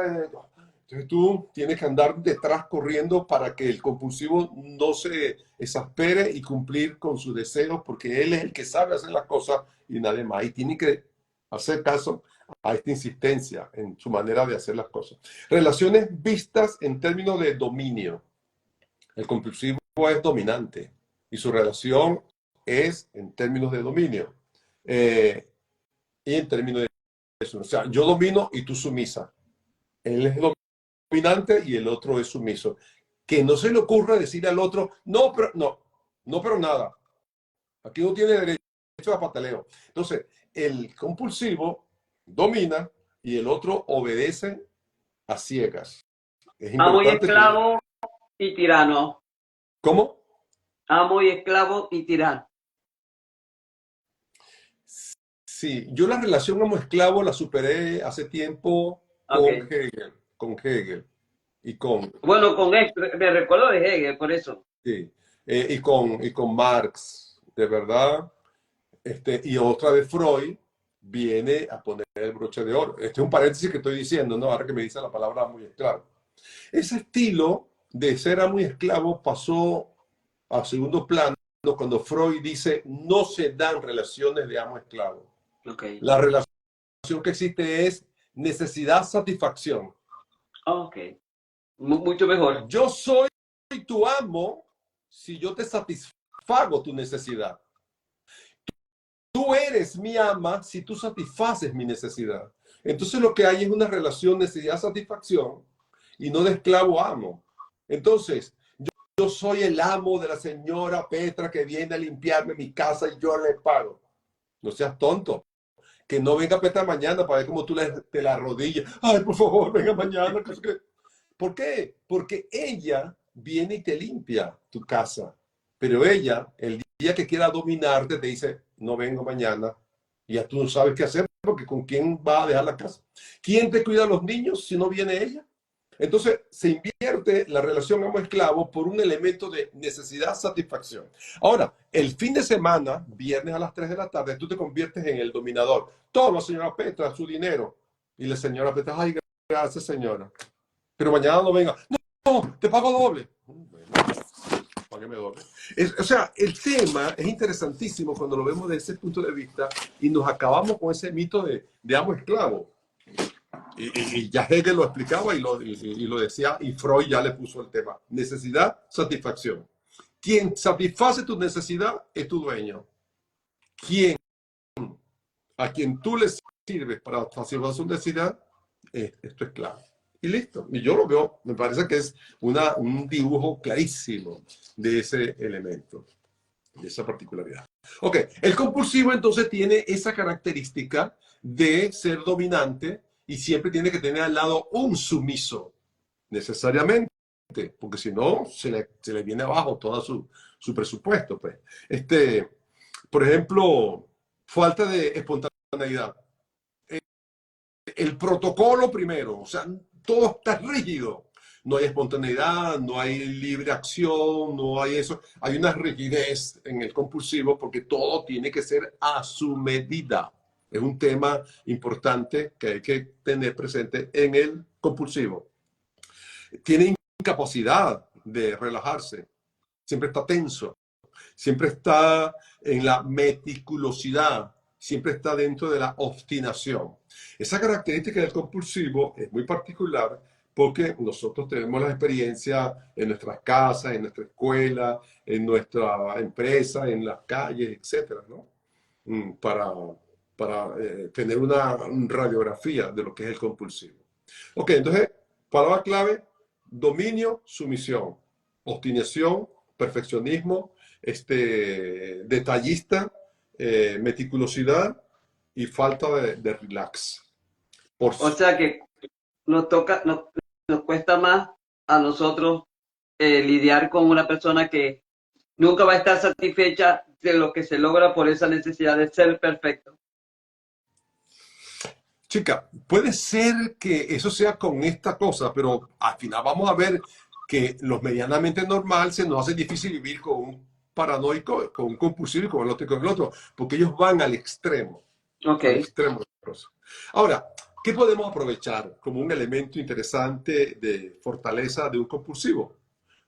Entonces tú tienes que andar detrás corriendo para que el compulsivo no se exaspere y cumplir con sus deseos, porque él es el que sabe hacer las cosas y nadie más. Y tiene que hacer caso a esta insistencia en su manera de hacer las cosas. Relaciones vistas en términos de dominio. El compulsivo es dominante y su relación es en términos de dominio. Y en términos de eso. O sea, yo domino y tú sumisa. Él es dominante y el otro es sumiso. Que no se le ocurra decir al otro, no, pero no, no, pero nada. Aquí no tiene derecho a pataleo. Entonces, el compulsivo domina y el otro obedece a ciegas. Es Amo y importante tener... esclavo y tirano. ¿Cómo? Amo y esclavo y tirano. Sí, yo la relación amo-esclavo la superé hace tiempo Ok. con Hegel y con, Bueno, con esto, me recuerdo de Hegel, por eso. sí, y con Marx, de verdad. Y otra vez Freud viene a poner el broche de oro. Este es un paréntesis que estoy diciendo, ¿no? Ahora que me dice la palabra amo y esclavo. Ese estilo de ser amo y esclavo pasó a segundo plano cuando Freud dice no se dan relaciones de amo-esclavo. Ok. La relación que existe es necesidad-satisfacción. Ok. Mucho mejor. Yo soy tu amo si yo te satisfago tu necesidad. Tú eres mi ama si tú satisfaces mi necesidad. Entonces lo que hay es una relación necesidad-satisfacción y no de esclavo-amo. Entonces, yo soy el amo de la señora Petra que viene a limpiarme mi casa y yo le pago. No seas tonto. Que no venga Petra mañana para ver cómo tú te la arrodillas. Ay, por favor, venga mañana. ¿Por qué? Porque ella viene y te limpia tu casa. Pero ella, el día que quiera dominarte, te dice, no vengo mañana. Y ya tú no sabes qué hacer porque con quién va a dejar la casa. ¿Quién te cuida a los niños si no viene ella? Entonces se invierte la relación amo-esclavo por un elemento de necesidad-satisfacción. Ahora, el fin de semana, viernes a las 3 de la tarde, tú te conviertes en el dominador. Toma, señora Petra, su dinero. Y la señora Petra, ay, gracias, señora. Pero mañana no venga. No, te pago doble. Bueno, págame doble. O sea, el tema es interesantísimo cuando lo vemos desde ese punto de vista y nos acabamos con ese mito de amo-esclavo. Y ya Hegel lo explicaba y lo decía, y Freud ya le puso el tema. Necesidad, satisfacción. Quien satisface tu necesidad es tu dueño. A quien tú le sirves para satisfacer su necesidad es tu esclavo. Y listo. Y yo lo veo, me parece que es un dibujo clarísimo de ese elemento, de esa particularidad. Ok, el compulsivo entonces tiene esa característica de ser dominante y siempre tiene que tener al lado un sumiso, necesariamente, porque si no, se le viene abajo todo su presupuesto. Pues. Por ejemplo, falta de espontaneidad. El protocolo primero, o sea, todo está rígido. No hay espontaneidad, no hay libre acción, no hay eso. Hay una rigidez en el compulsivo porque todo tiene que ser a su medida. Es un tema importante que hay que tener presente en el compulsivo. Tiene incapacidad de relajarse, siempre está tenso, siempre está en la meticulosidad, siempre está dentro de la obstinación. Esa característica del compulsivo es muy particular porque nosotros tenemos la experiencia en nuestras casas, en nuestra escuela, en nuestra empresa, en las calles, etcétera, ¿no? Para tener una radiografía de lo que es el compulsivo. Ok, entonces, palabra clave, dominio, sumisión, obstinación, perfeccionismo, detallista, meticulosidad y falta de relax. O sea que nos cuesta más a nosotros lidiar con una persona que nunca va a estar satisfecha de lo que se logra por esa necesidad de ser perfecto. Chica, puede ser que eso sea con esta cosa, pero al final vamos a ver que los medianamente normal se nos hace difícil vivir con un paranoico, con un compulsivo y con el otro y con el otro, porque ellos van Ok. al extremo de la cosa. Ahora, ¿qué podemos aprovechar como un elemento interesante de fortaleza de un compulsivo?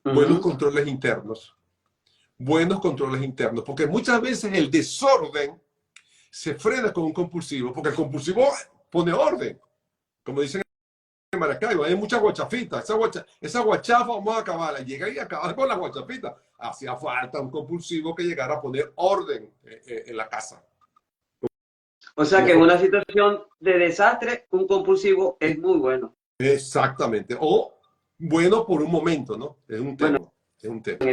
Buenos Ujú. controles internos. Buenos controles internos, porque muchas veces el desorden se frena con un compulsivo, porque el compulsivo pone orden, como dicen en Maracaibo, hay mucha guachafita, esa guachafa vamos a acabarla, llega y acabar con la guachafita. Hacía falta un compulsivo que llegara a poner orden en la casa. O sea que en una situación de desastre, un compulsivo es muy bueno. Exactamente, o bueno por un momento, ¿no? Bueno, Es un tema. en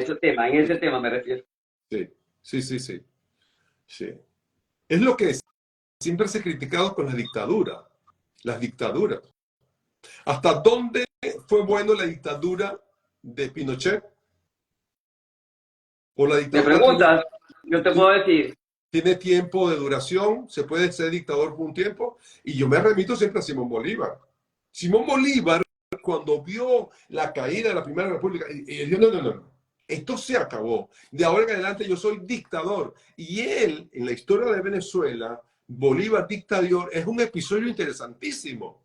ese tema me refiero. Sí, sí, sí, sí, sí. Es lo que siempre se ha criticado con las dictaduras. ¿Hasta dónde fue bueno la dictadura de Pinochet? ¿O la Me dictadura preguntas, yo te puedo decir, tiene tiempo de duración? ¿Se puede ser dictador por un tiempo? Y yo me remito siempre a Simón Bolívar. Simón Bolívar, cuando vio la caída de la Primera República, y dijo, no, no, no, esto se acabó. De ahora en adelante yo soy dictador. Y él, en la historia de Venezuela, Bolívar dictador, es un episodio interesantísimo,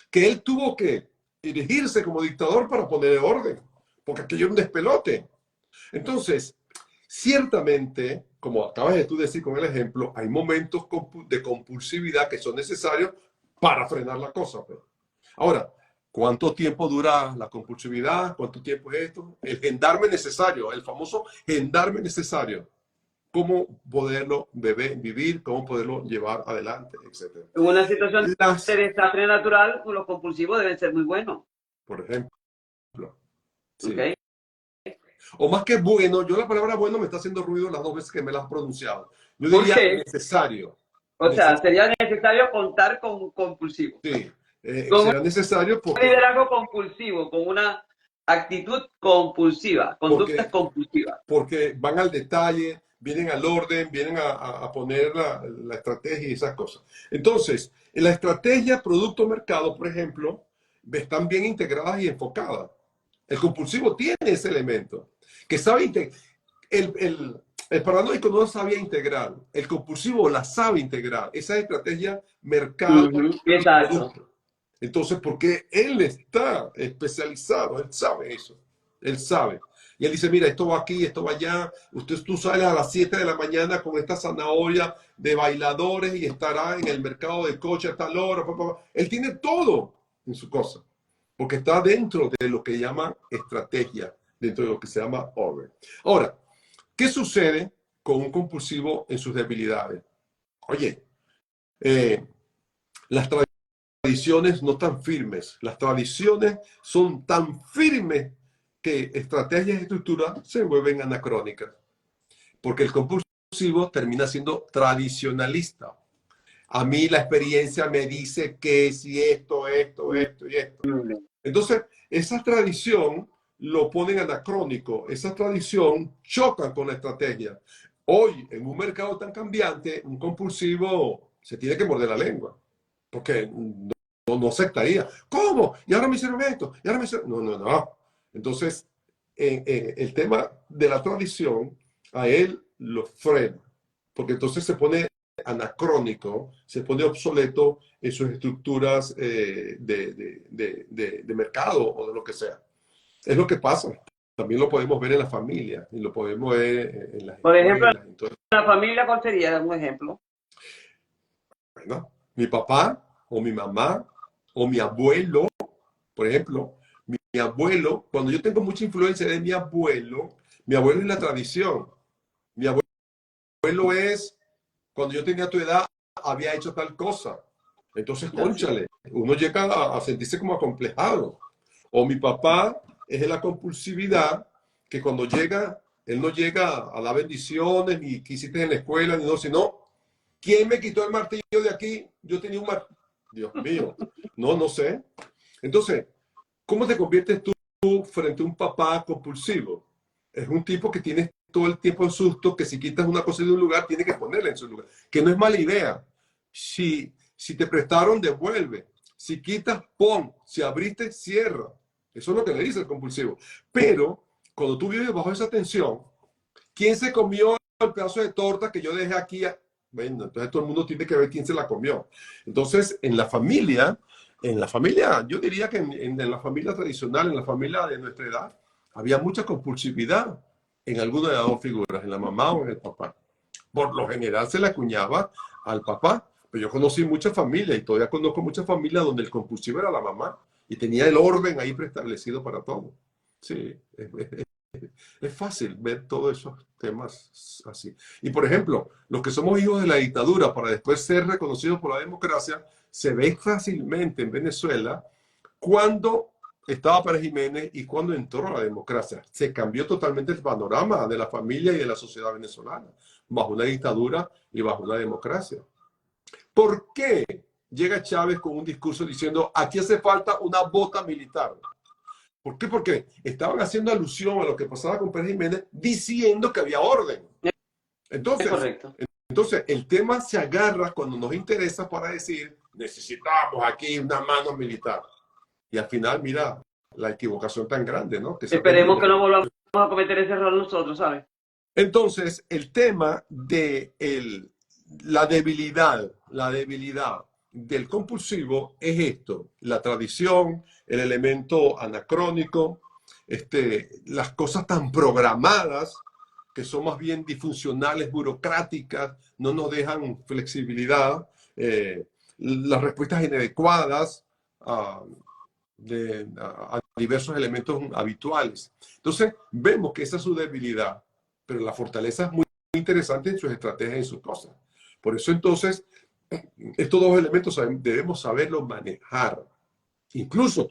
que él tuvo que dirigirse como dictador para poner orden, porque aquello era un despelote. Entonces, ciertamente, como acabas de tú decir con el ejemplo, hay momentos de compulsividad que son necesarios para frenar la cosa. Pues. Ahora, ¿cuánto tiempo dura la compulsividad? ¿Cuánto tiempo es esto? El gendarme necesario, el famoso gendarme necesario. Cómo poderlo vivir, cómo poderlo llevar adelante, etc. en una situación de Las, desastre natural, los compulsivos deben ser muy buenos. por ejemplo, sí. ¿Ok? O más que bueno, yo la palabra bueno me está haciendo ruido las dos veces que me la has pronunciado. Yo ¿Por diría qué? necesario. O sea, sería necesario contar con un compulsivo, Sí, con un será necesario liderazgo compulsivo, con una actitud compulsiva, conductas porque, compulsivas. porque van al detalle, vienen al orden, vienen a poner la estrategia y esas cosas. Entonces, en la estrategia producto-mercado, por ejemplo, están bien integradas y enfocadas. El compulsivo tiene ese elemento, que sabe el paranoico no sabía integrar, el compulsivo la sabe integrar, esa estrategia mercado y Exacto. producto. Entonces, porque él está especializado, él sabe eso, él sabe. Y él dice, mira, esto va aquí, esto va allá, tú sales a las 7 de la mañana con esta zanahoria de bailadores y estará en el mercado de coche a tal hora. Él tiene todo en su cosa, porque está dentro de lo que llama estrategia, dentro de lo que se llama orden. Ahora, ¿qué sucede con un compulsivo en sus debilidades? Oye, eh, las tradiciones no tan firmes. Las tradiciones son tan firmes que estrategias y estructuras se vuelven anacrónicas. Porque el compulsivo termina siendo tradicionalista. A mí la experiencia me dice que si esto y esto. Entonces, esa tradición lo ponen anacrónico. Esa tradición chocan con la estrategia. Hoy, en un mercado tan cambiante, un compulsivo se tiene que morder la lengua. Porque no aceptaría. ¿Cómo? Y ahora me hicieron esto. Y ahora me hicieron... No, no, no. Entonces, el tema de la tradición, a él lo frena. Porque entonces se pone anacrónico, se pone obsoleto en sus estructuras de mercado o de lo que sea. Es lo que pasa. También lo podemos ver en la familia y lo podemos ver en las Por ejemplo, escuelas. Entonces, la familia, ¿cuál sería un ejemplo? bueno, mi papá o mi mamá o mi abuelo, por ejemplo, mi abuelo, cuando yo tengo mucha influencia de mi abuelo es la tradición. Mi abuelo es, cuando yo tenía tu edad, había hecho tal cosa. Entonces, Así. cónchale, uno llega a sentirse como acomplejado. O mi papá es de la compulsividad, que cuando llega, él no llega a dar bendiciones, ni qué hiciste en la escuela, ni no, sino ¿Quién me quitó el martillo de aquí? Yo tenía un martillo. Dios mío. No sé. Entonces, ¿cómo te conviertes tú frente a un papá compulsivo? Es un tipo que tiene todo el tiempo en susto, que si quitas una cosa de un lugar, tiene que ponerla en su lugar. Que no es mala idea. Si te prestaron, devuelve. Si quitas, pon. Si abriste, cierra. Eso es lo que le dice el compulsivo. Pero, cuando tú vives bajo esa tensión, ¿quién se comió el pedazo de torta que yo dejé aquí? Bueno, entonces todo el mundo tiene que ver quién se la comió. Entonces, en la familia, yo diría que en la familia tradicional, en la familia de nuestra edad, había mucha compulsividad en alguna de las dos figuras, en la mamá o en el papá. Por lo general se le acuñaba al papá, pero yo conocí muchas familias y todavía conozco muchas familias donde el compulsivo era la mamá y tenía el orden ahí preestablecido para todo. Sí, es fácil ver todos esos temas así. Y por ejemplo, los que somos hijos de la dictadura para después ser reconocidos por la democracia, se ve fácilmente en Venezuela cuando estaba Pérez Jiménez y cuando entró la democracia. Se cambió totalmente el panorama de la familia y de la sociedad venezolana, bajo una dictadura y bajo una democracia. ¿Por qué llega Chávez con un discurso diciendo aquí hace falta una bota militar? ¿Por qué? Porque estaban haciendo alusión a lo que pasaba con Pérez Jiménez diciendo que había orden. Es correcto. Entonces, el tema se agarra cuando nos interesa para decir necesitamos aquí una mano militar. Y al final, mira, la equivocación tan grande, ¿no? Esperemos que no volvamos a cometer ese error nosotros, ¿sabes? Entonces, el tema de la debilidad del compulsivo es esto, la tradición, el elemento anacrónico, las cosas tan programadas que son más bien disfuncionales, burocráticas, no nos dejan flexibilidad, las respuestas inadecuadas a diversos elementos habituales. Entonces, vemos que esa es su debilidad, pero la fortaleza es muy interesante en sus estrategias y en sus cosas. Por eso, entonces, estos dos elementos debemos saberlos manejar. Incluso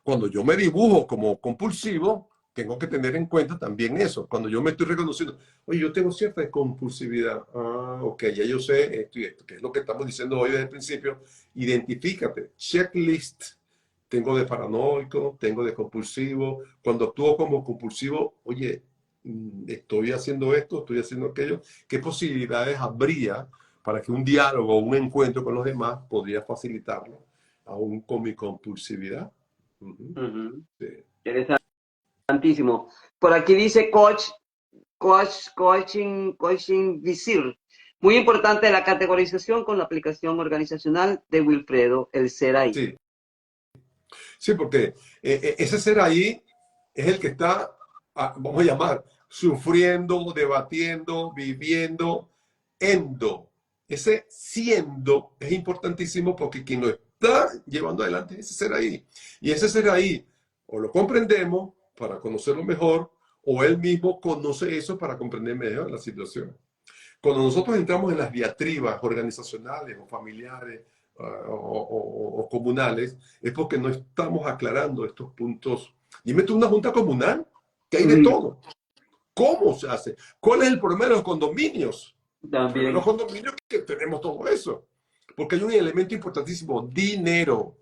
cuando yo me dibujo como compulsivo, tengo que tener en cuenta también eso. Cuando yo me estoy reconociendo, oye, yo tengo cierta compulsividad. Ah, ok, ya yo sé esto y esto, que es lo que estamos diciendo hoy desde el principio. Identifícate, checklist. Tengo de paranoico, tengo de compulsivo. Cuando actúo como compulsivo, oye, estoy haciendo esto, estoy haciendo aquello. ¿Qué posibilidades habría para que un diálogo o un encuentro con los demás podría facilitarlo, aún con mi compulsividad? Sí. Interesantísimo. Por aquí dice coaching visir. Muy importante la categorización con la aplicación organizacional de Wilfredo, el ser ahí. Sí, sí, porque ese ser ahí es el que está, vamos a llamar, sufriendo, debatiendo, viviendo, endo. Ese siendo es importantísimo porque quien lo está llevando adelante es ese ser ahí. Y ese ser ahí, o lo comprendemos para conocerlo mejor, o él mismo conoce eso para comprender mejor la situación. Cuando nosotros entramos en las diatribas organizacionales o familiares o comunales, es porque no estamos aclarando estos puntos. Dime tú una junta comunal, que hay de todo. ¿Cómo se hace? ¿Cuál es el problema de los condominios? También. Los condominios que tenemos todo eso. Porque hay un elemento importantísimo, dinero.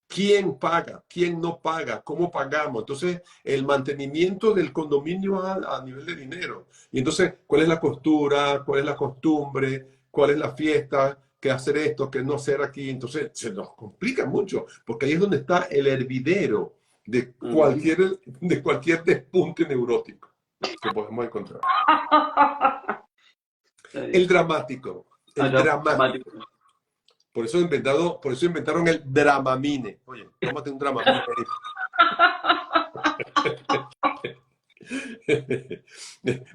¿Quién paga? ¿Quién no paga? ¿Cómo pagamos? Entonces, el mantenimiento del condominio a nivel de dinero. Y entonces, ¿cuál es la costura? ¿Cuál es la costumbre? ¿Cuál es la fiesta? ¿Qué hacer esto? ¿Qué no hacer aquí? Entonces, se nos complica mucho, porque ahí es donde está el hervidero de cualquier despunte neurótico que podemos encontrar. El dramático. El dramático. Por eso inventaron el Dramamine. Oye, tómate un Dramamine.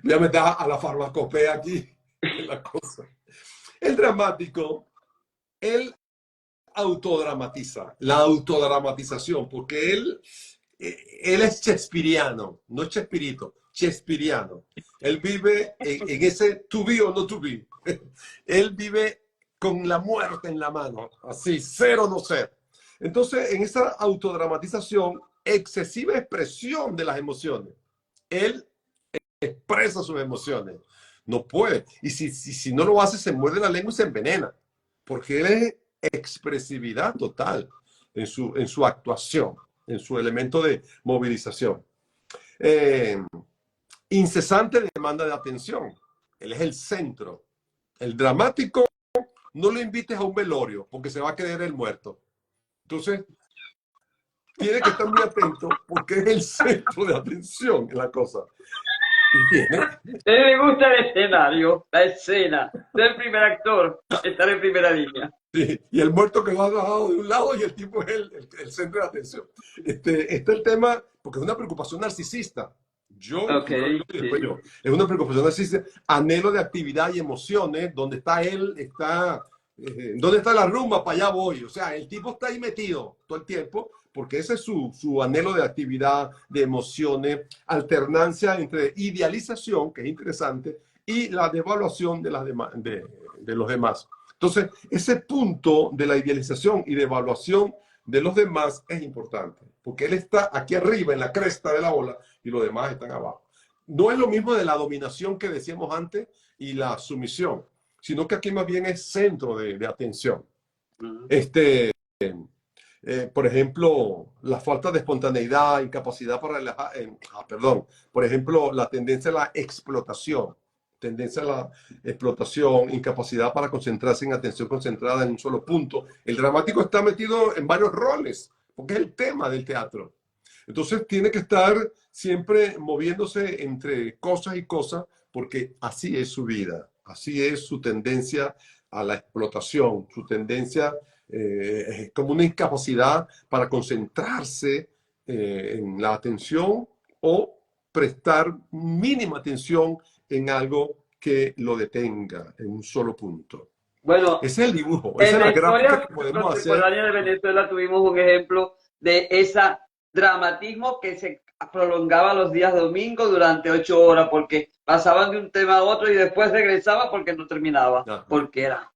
Voy a meter a la farmacopea aquí en la cosa. El dramático, él autodramatiza, la autodramatización, porque él es shakespeariano, no Chespirito, shakespeariano. Él vive en ese to be o no to be. Él vive con la muerte en la mano, así, ser o no ser. Entonces, en esa autodramatización, excesiva expresión de las emociones, él expresa sus emociones. No puede. Y si no lo hace, se muerde la lengua y se envenena. Porque él es expresividad total en su actuación, en su elemento de movilización. Incesante demanda de atención. Él es el centro. El dramático, no lo invites a un velorio porque se va a creer el muerto. Entonces, tiene que estar muy atento porque es el centro de atención en la cosa. A él le gusta el escenario, la escena, ser el primer actor, estar en primera línea. Sí, y el muerto que va bajado de un lado y el tipo es el centro de atención. Está el tema, porque es una preocupación narcisista. Okay, Después yo. Es una preocupación narcisista, anhelo de actividad y emociones, donde está él, ¿dónde está la rumba? Para allá voy. O sea, el tipo está ahí metido todo el tiempo, porque ese es su anhelo de actividad, de emociones, alternancia entre idealización, que es interesante, y la devaluación de los demás. Entonces, ese punto de la idealización y de evaluación de los demás es importante, porque él está aquí arriba en la cresta de la ola y los demás están abajo. No es lo mismo de la dominación que decíamos antes y la sumisión, sino que aquí más bien es centro de atención. Por ejemplo, la falta de espontaneidad, incapacidad para relajar, por ejemplo, la tendencia a la explotación, incapacidad para concentrarse en atención concentrada en un solo punto. El dramático está metido en varios roles, porque es el tema del teatro. Entonces tiene que estar siempre moviéndose entre cosas y cosas, porque así es su vida, así es su tendencia a la explotación, su tendencia como una incapacidad para concentrarse en la atención o prestar mínima atención en algo que lo detenga en un solo punto. Bueno, Ese es el dibujo, esa en es la la gráfica historia que podemos hacer. contemporánea de Venezuela tuvimos un ejemplo de ese dramatismo que se prolongaba los días domingos durante 8 horas porque pasaban de un tema a otro y después regresaba porque no terminaba, Ajá. porque era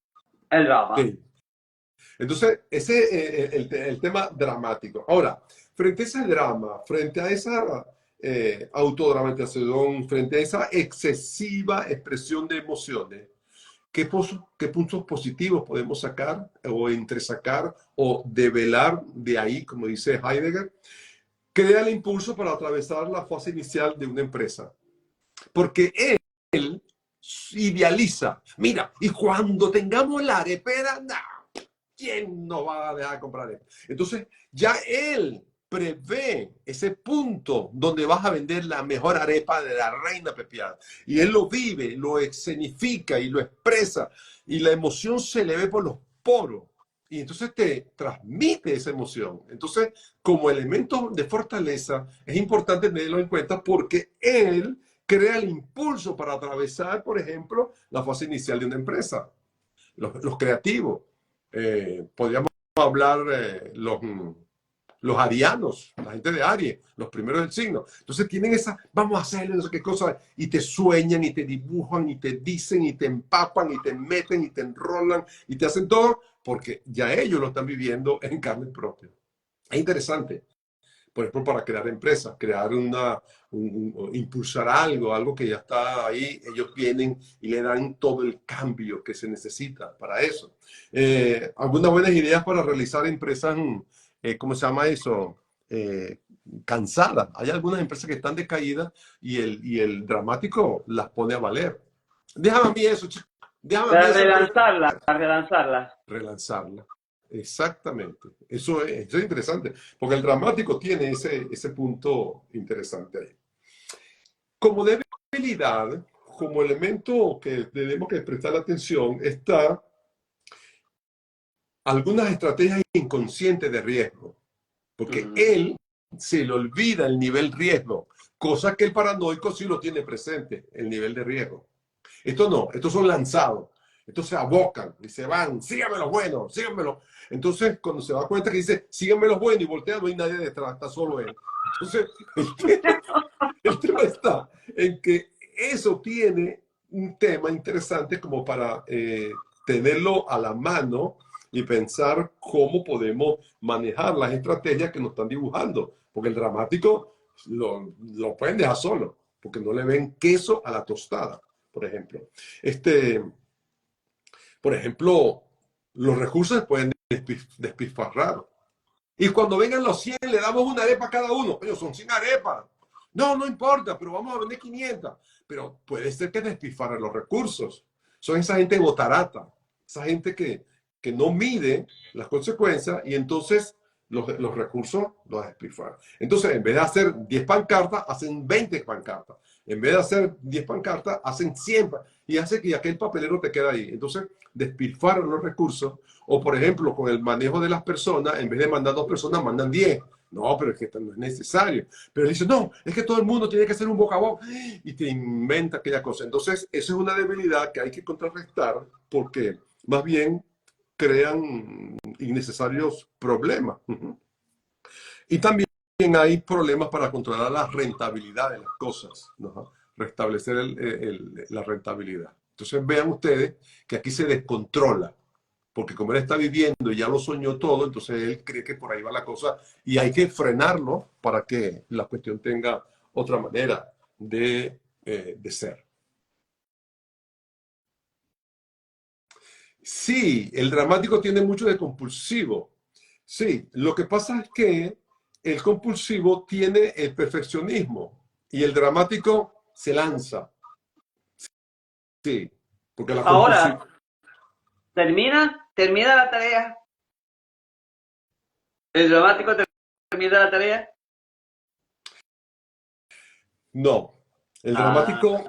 el drama. Sí. Entonces, ese es el tema dramático. Ahora, frente a ese drama, frente a esa autodramatización, frente a esa excesiva expresión de emociones, ¿qué puntos positivos podemos sacar o entresacar o develar de ahí, como dice Heidegger? Crea el impulso para atravesar la fase inicial de una empresa. Porque él idealiza. Mira, y cuando tengamos la arepera, no, ¿quién nos va a dejar comprar esto? Entonces, ya él prevé ese punto donde vas a vender la mejor arepa de la reina pepiada. Y él lo vive, lo escenifica y lo expresa. Y la emoción se le ve por los poros. Y entonces te transmite esa emoción. Entonces, como elemento de fortaleza, es importante tenerlo en cuenta porque él crea el impulso para atravesar, por ejemplo, la fase inicial de una empresa. Los creativos. Podríamos hablar los arianos, la gente de Aries, los primeros del signo. Entonces tienen esa, vamos a hacerle no sé qué cosa, y te sueñan, y te dibujan, y te dicen, y te empapan, y te meten, y te enrolan, y te hacen todo, porque ya ellos lo están viviendo en carne propia. Es interesante. Por ejemplo, para crear empresas, impulsar algo que ya está ahí, ellos vienen y le dan todo el cambio que se necesita para eso. Algunas buenas ideas para realizar empresas, ¿cómo se llama eso? Cansadas. Hay algunas empresas que están decaídas y el dramático las pone a valer. Déjame a mí eso, chico. Déjame a mí Relanzarla, relanzarla. relanzarla. Exactamente. Eso es interesante, porque el dramático tiene ese punto interesante ahí. Como debilidad, como elemento que tenemos que prestar atención, está algunas estrategias inconscientes de riesgo, porque él se le olvida el nivel riesgo, cosa que el paranoico sí lo tiene presente, el nivel de riesgo. Esto no, estos son lanzados. Estos se abocan y se van, síganme los buenos, síganmelo. Entonces, cuando se da cuenta que dice, síganme los buenos y voltea, no hay nadie detrás, está solo él. Entonces, el tema está en que eso tiene un tema interesante como para tenerlo a la mano y pensar cómo podemos manejar las estrategias que nos están dibujando. Porque el dramático lo pueden dejar solo, porque no le ven queso a la tostada. por ejemplo. Por ejemplo, los recursos se pueden despilfarrar. Y cuando vengan los 100, le damos una arepa a cada uno. Pero son 100 arepas. No, no importa, pero vamos a vender 500. Pero puede ser que despilfarren los recursos. Son esa gente botarata, esa gente que no mide las consecuencias y entonces los recursos los despilfarran. Entonces, en vez de hacer 10 pancartas, hacen 20 pancartas. En vez de hacer 10 pancartas, hacen 100 y hace que aquel papelero te quede ahí. Entonces, despilfarran los recursos. O, por ejemplo, con el manejo de las personas, en vez de mandar 2 personas, mandan 10. No, pero es que esto no es necesario. Pero dice, no, es que todo el mundo tiene que hacer un boca a boca. Y te inventa aquella cosa. Entonces, eso es una debilidad que hay que contrarrestar porque más bien crean innecesarios problemas. Y también hay problemas para controlar la rentabilidad de las cosas, ¿no? Restablecer la rentabilidad. Entonces vean ustedes que aquí se descontrola, porque como él está viviendo y ya lo soñó todo, entonces él cree que por ahí va la cosa y hay que frenarlo para que la cuestión tenga otra manera de ser. Sí, el dramático tiene mucho de compulsivo. Sí, lo que pasa es que el compulsivo tiene el perfeccionismo y el dramático se lanza. Sí, porque la compulsiva... Ahora, termina la tarea. El dramático termina la tarea. No, el Ah, dramático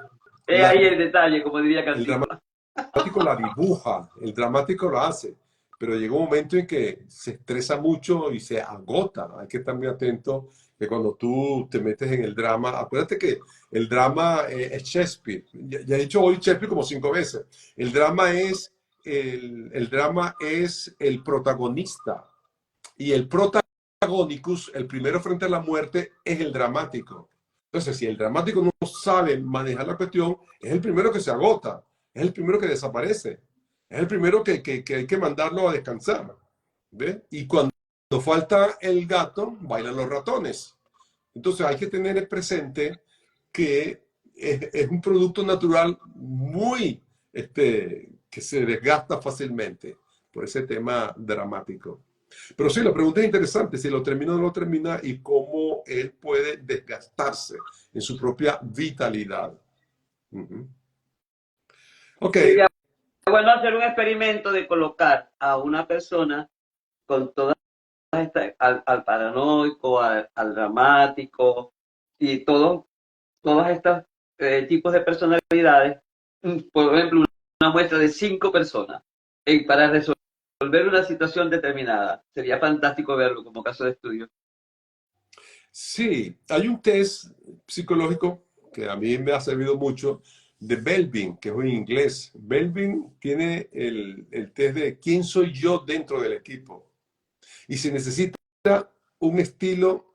es la, ahí el detalle, como diría el Cantinflas. dramático la dibuja, el dramático lo hace, pero llega un momento en que se estresa mucho y se agota. Hay que estar muy atento que cuando tú te metes en el drama, acuérdate que el drama es Shakespeare. Ya he dicho hoy Shakespeare como 5 veces. El drama es el drama es el protagonista y el protagonicus, el primero frente a la muerte, es el dramático. Entonces, si el dramático no sabe manejar la cuestión, es el primero que se agota, es el primero que desaparece, es el primero que hay que mandarlo a descansar. ¿Ve? Y cuando falta el gato, bailan los ratones. Entonces hay que tener presente que es un producto natural muy, que se desgasta fácilmente por ese tema dramático. Pero sí, la pregunta es interesante, si lo termina o no lo termina y cómo él puede desgastarse en su propia vitalidad. Ok, Sería bueno hacer un experimento de colocar a una persona con todas estas, al paranoico, al dramático y todos estos tipos de personalidades, por ejemplo, una muestra de 5 personas para resolver una situación determinada. Sería fantástico verlo como caso de estudio. sí, hay un test psicológico que a mí me ha servido mucho de Belbin, que es en inglés. Belbin tiene el test de quién soy yo dentro del equipo. Y se necesita un estilo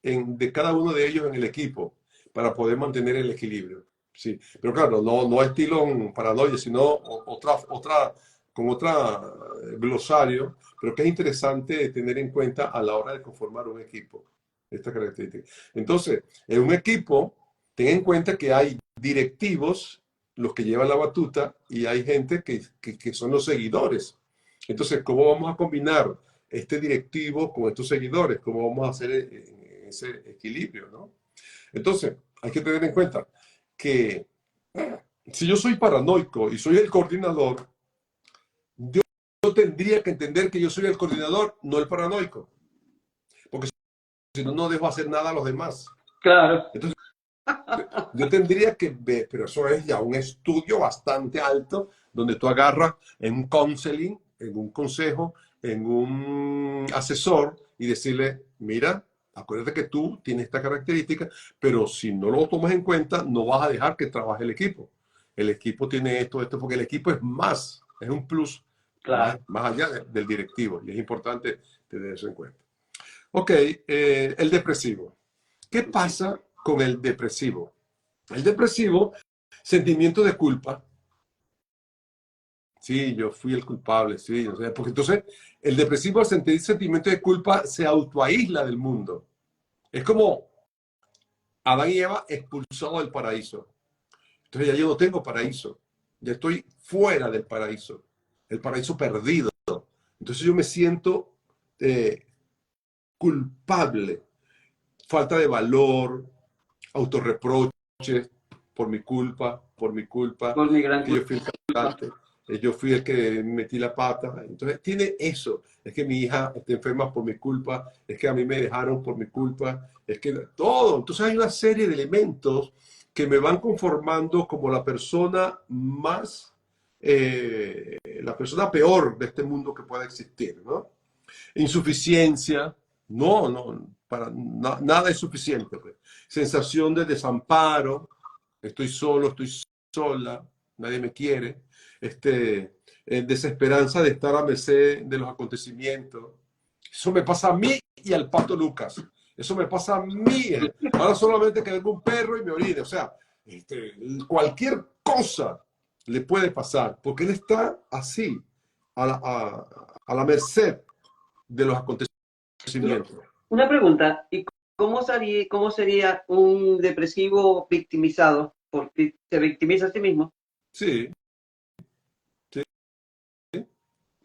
de cada uno de ellos en el equipo para poder mantener el equilibrio. Sí, pero claro, no estilo en paranoia, sino con otra glosario, pero que es interesante tener en cuenta a la hora de conformar un equipo, esta característica. Entonces, en un equipo, ten en cuenta que hay directivos, los que llevan la batuta, y hay gente que son los seguidores. Entonces, ¿cómo vamos a combinar este directivo con estos seguidores? ¿Cómo vamos a hacer ese equilibrio, ¿no? Entonces, hay que tener en cuenta que si yo soy paranoico y soy el coordinador, yo tendría que entender que yo soy el coordinador, no el paranoico. Porque si no, no dejo hacer nada a los demás. Claro. Entonces, yo tendría que ver, pero eso es ya un estudio bastante alto, donde tú agarras en un counseling, en un consejo, en un asesor y decirle, mira, acuérdate que tú tienes esta característica, pero si no lo tomas en cuenta, no vas a dejar que trabaje el equipo. El equipo tiene esto, porque el equipo es más, es un plus, Claro. más allá del directivo, y es importante tener eso en cuenta. Ok, el depresivo. ¿Qué pasa con el depresivo? El depresivo, sentimiento de culpa. Sí, yo fui el culpable, sí. O sea, porque entonces el depresivo al sentir sentimiento de culpa se autoaísla del mundo. Es como Adán y Eva expulsados del paraíso. Entonces ya yo no tengo paraíso. Ya estoy fuera del paraíso. El paraíso perdido. Entonces yo me siento culpable. Falta de valor, autorreproches por mi culpa, Por mi gran que yo fui el culpa. causante, yo fui el que metí la pata. Entonces tiene eso. Es que mi hija está enferma por mi culpa, es que a mí me dejaron por mi culpa, es que todo. Entonces hay una serie de elementos que me van conformando como la persona más, la persona peor de este mundo que pueda existir, ¿no? Insuficiencia, nada es suficiente, pues. Sensación de desamparo, estoy solo, estoy sola, nadie me quiere, desesperanza de estar a merced de los acontecimientos. Eso me pasa a mí y al Pato Lucas. Eso me pasa a mí. Ahora solamente que venga un perro y me orine. O sea, cualquier cosa le puede pasar, porque él está así, a la merced de los acontecimientos. Una pregunta, ¿y cómo sería un depresivo victimizado? Porque se victimiza a sí mismo. Sí, sí.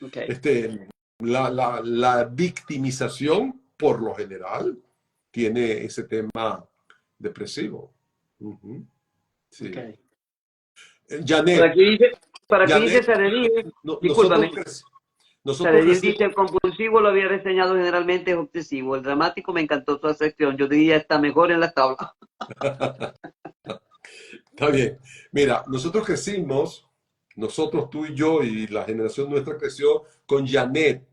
Okay. La victimización, por lo general, tiene ese tema depresivo. Sí. Okay. Por Janet, aquí dice, por aquí dice Janet, Sadedil, nosotros, discúlpame, nosotros Sadedil dice, crecimos. el compulsivo lo había reseñado generalmente es obsesivo, el dramático me encantó su acepción, yo diría está mejor en la tabla. Está bien. Mira, nosotros crecimos, nosotros, tú y yo, y la generación nuestra creció con Janet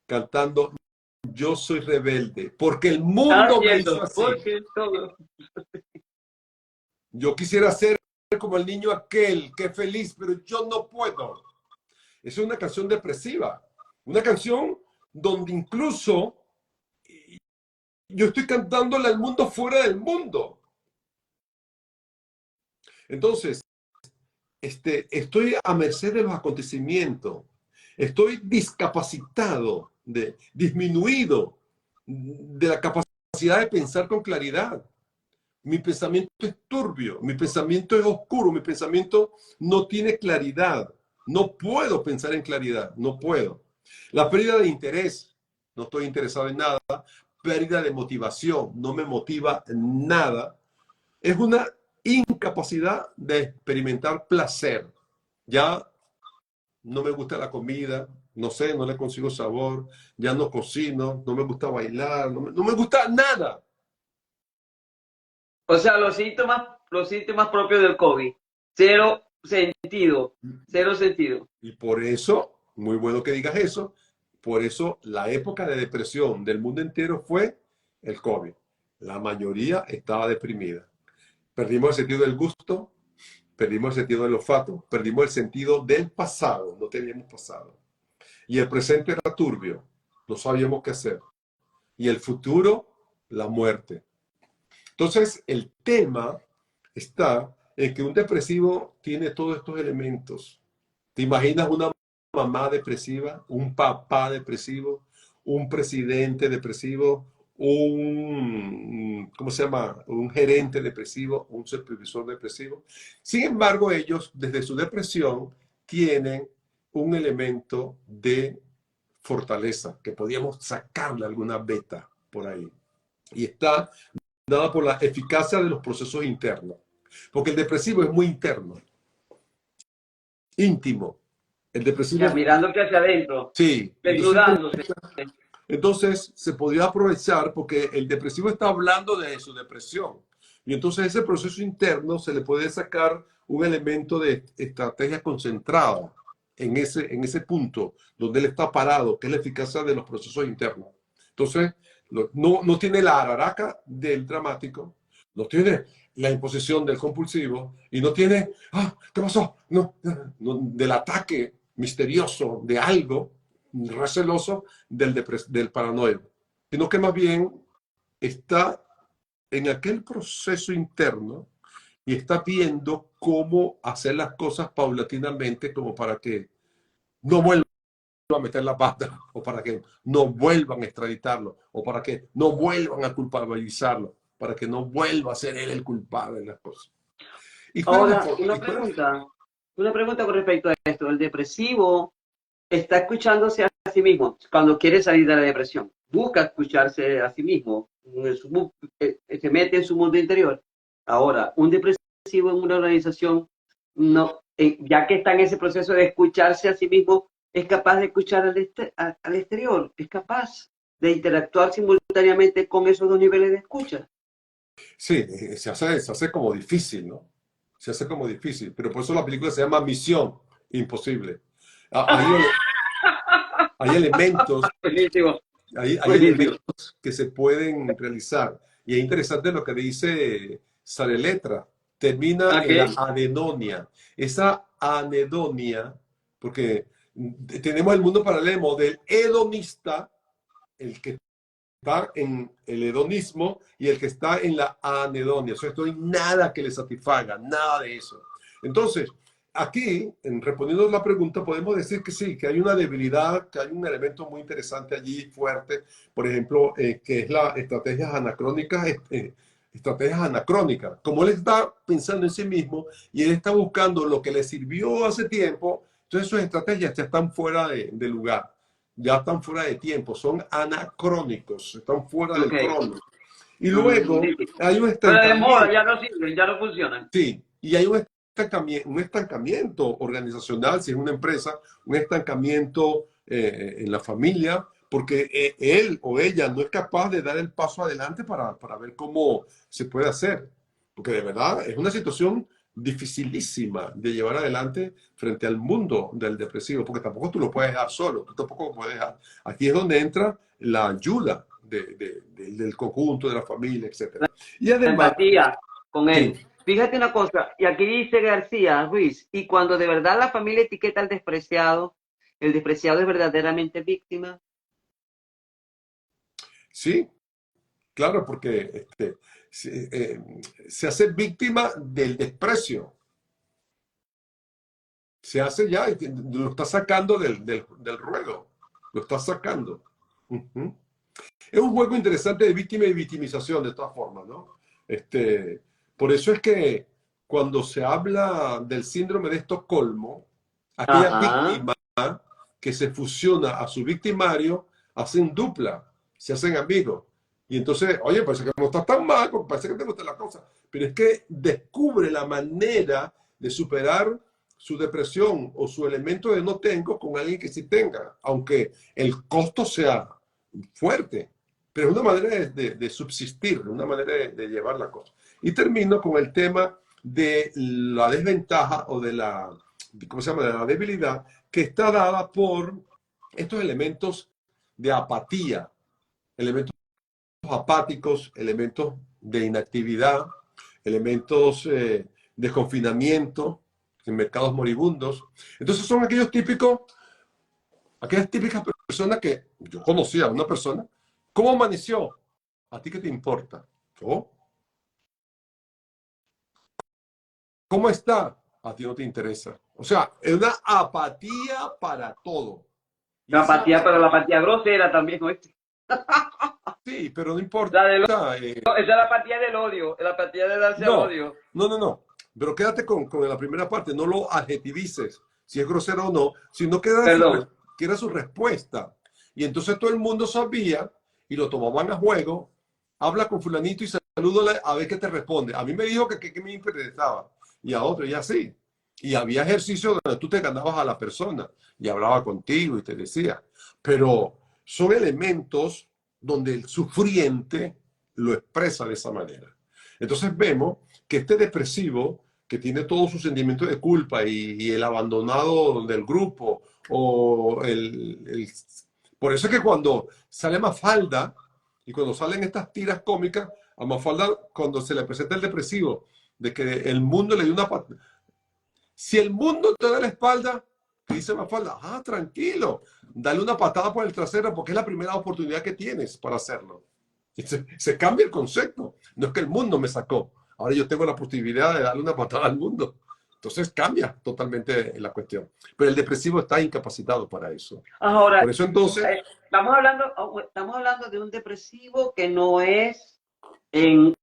cantando Yo soy rebelde, porque el Ah, mundo me hizo cierto, así. porque todo. Yo quisiera ser como el niño aquel, que es feliz, pero yo no puedo. Es una canción depresiva, una canción donde incluso yo estoy cantándole al mundo fuera del mundo. Entonces, estoy a merced de los acontecimientos, estoy discapacitado, disminuido de la capacidad de pensar con claridad. Mi pensamiento es turbio, mi pensamiento es oscuro, mi pensamiento no tiene claridad. No puedo pensar en claridad, no puedo. La pérdida de interés, no estoy interesado en nada. Pérdida de motivación, no me motiva nada. Es una incapacidad de experimentar placer. Ya no me gusta la comida, no sé, no le consigo sabor, ya no cocino, no me gusta bailar, no me gusta nada. O sea, los síntomas propios del COVID, cero sentido, cero sentido. Y por eso, muy bueno que digas eso, por eso la época de depresión del mundo entero fue el COVID. La mayoría estaba deprimida. Perdimos el sentido del gusto, perdimos el sentido del olfato, perdimos el sentido del pasado, no teníamos pasado. Y el presente era turbio, no sabíamos qué hacer. Y el futuro, la muerte. Entonces, el tema está en que un depresivo tiene todos estos elementos. ¿Te imaginas una mamá depresiva, un papá depresivo, un presidente depresivo, ¿cómo se llama? Un gerente depresivo, un supervisor depresivo? Sin embargo, ellos, desde su depresión, tienen un elemento de fortaleza, que podíamos sacarle alguna beta por ahí. Y está dada por la eficacia de los procesos internos. Porque el depresivo es muy interno, íntimo. El depresivo Ya, es... mirándote hacia adentro, Sí, desnudándose. entonces se podría aprovechar porque el depresivo está hablando de su depresión. Y entonces ese proceso interno se le puede sacar un elemento de estrategia concentrada en ese punto donde él está parado, que es la eficacia de los procesos internos. Entonces, no tiene la araraca del dramático, no tiene la imposición del compulsivo y no tiene, ¿qué pasó? No, del ataque misterioso de algo receloso del paranoico, sino que más bien está en aquel proceso interno y está viendo cómo hacer las cosas paulatinamente como para que no vuelva a meter la pata o para que no vuelvan a extraditarlo o para que no vuelvan a culpabilizarlo, para que no vuelva a ser él el culpable de las cosas. ¿Y cuál es la Ahora, forma? una pregunta con respecto a esto. El depresivo está escuchándose a sí mismo cuando quiere salir de la depresión. Busca escucharse a sí mismo. Se mete en su mundo interior. Ahora, un depresivo en una organización, no, ya que está en ese proceso de escucharse a sí mismo, es capaz de escuchar al exterior. Es capaz de interactuar simultáneamente con esos dos niveles de escucha. Sí, se hace como difícil, ¿no? Se hace como difícil, pero por eso la película se llama Misión Imposible. Ah, hay elementos, Buenísimo, hay buenísimo. elementos que se pueden realizar. Y es interesante lo que dice Sareletra, termina en la Ok. anedonia. Esa anedonia, porque tenemos el mundo paralelo del hedonista, el que está en el hedonismo y el que está en la anedonia. O sea, esto no hay nada que le satisfaga, nada de eso. Entonces, aquí, respondiendo a la pregunta, podemos decir que sí, que hay una debilidad, que hay un elemento muy interesante allí, fuerte, por ejemplo, que es la estrategias anacrónicas. Estrategias anacrónicas. Como él está pensando en sí mismo y él está buscando lo que le sirvió hace tiempo, entonces sus estrategias ya están fuera de lugar, ya están fuera de tiempo, son anacrónicos, están fuera Ok. del crono. Y luego Sí. hay un Fuera de moda, estancamiento, ya no sirven, ya no funcionan. sí, y hay un estancamiento organizacional, si es una empresa, un estancamiento en la familia, porque él o ella no es capaz de dar el paso adelante para ver cómo se puede hacer. Porque de verdad es una situación dificilísima de llevar adelante frente al mundo del depresivo, porque tampoco tú lo puedes dejar solo, tú tampoco lo puedes dejar. Aquí es donde entra la ayuda del conjunto, de la familia, etc. Y además, Empatía con sí, él. Fíjate una cosa, y aquí dice García Ruiz, y cuando de verdad la familia etiqueta al despreciado, el despreciado es verdaderamente víctima. sí, claro, porque se hace víctima del desprecio, se hace ya, lo está sacando del ruedo, lo está sacando. Ujú. Es un juego interesante de víctima y victimización, de todas formas, ¿no? Por eso es que cuando se habla del síndrome de Estocolmo, aquella Ajá. víctima que se fusiona a su victimario, hacen dupla, se hacen amigos. Y entonces, oye, parece que no estás tan mal, porque parece que te gusta la cosa. Pero es que descubre la manera de superar su depresión o su elemento de no tengo con alguien que sí tenga, aunque el costo sea fuerte. Pero es una manera de subsistir, una manera de llevar la cosa. Y termino con el tema de la desventaja o de la, ¿cómo se llama? De la debilidad que está dada por estos elementos de apatía, elementos apáticos, elementos de inactividad, elementos de confinamiento en mercados moribundos. Entonces son aquellas típicas personas que yo conocía a una persona. ¿Cómo amaneció? ¿A ti qué te importa? ¿Oh? ¿Cómo está? A ti no te interesa. O sea, es una apatía para todo. Y La esa apatía, pero apatía, la apatía grosera también, ¿no? sí, pero no importa. La del, esa es la apatía del odio, la apatía de darse al No, odio. no. Pero quédate con la primera parte, no lo adjetivices, si es grosero o no, sino Perdón. que era su respuesta. Y entonces todo el mundo sabía y lo tomaban a juego. Habla con fulanito y salúdale a ver qué te responde. A mí me dijo que me interesaba y a otro y así. Y había ejercicios donde tú te ganabas a la persona y hablaba contigo y te decía. Pero son elementos donde el sufriente lo expresa de esa manera. Entonces vemos que este depresivo, que tiene todo su sentimiento de culpa y el abandonado del grupo, o por eso es que cuando sale Mafalda y cuando salen estas tiras cómicas, a Mafalda cuando se le presenta el depresivo, de que el mundo le dio una patada. Si el mundo te da la espalda, te dice Mafalda, tranquilo, dale una patada por el trasero porque es la primera oportunidad que tienes para hacerlo. Se cambia el concepto. No es que el mundo me sacó. Ahora yo tengo la posibilidad de darle una patada al mundo. Entonces cambia totalmente la cuestión. Pero el depresivo está incapacitado para eso. Ahora, Por eso entonces, estamos hablando de un depresivo que no es en,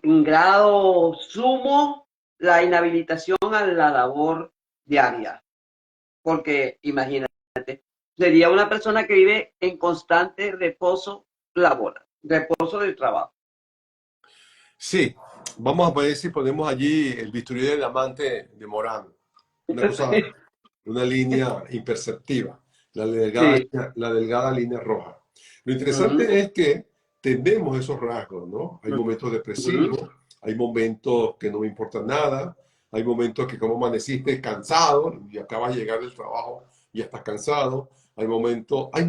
en grado sumo, la inhabilitación a la labor diaria. Porque imagínate, sería una persona que vive en constante reposo laboral, reposo del trabajo. Sí, vamos a ver si ponemos allí el bisturí del diamante de Morán. Una cosa, una línea imperceptiva, Sí. la delgada línea roja. Lo Ujú, interesante es que tenemos esos rasgos, ¿no? Hay momentos ujú. depresivos, hay momentos que no me importa nada, hay momentos que como amaneciste cansado y acabas de llegar del trabajo y ya estás cansado, hay momentos y hay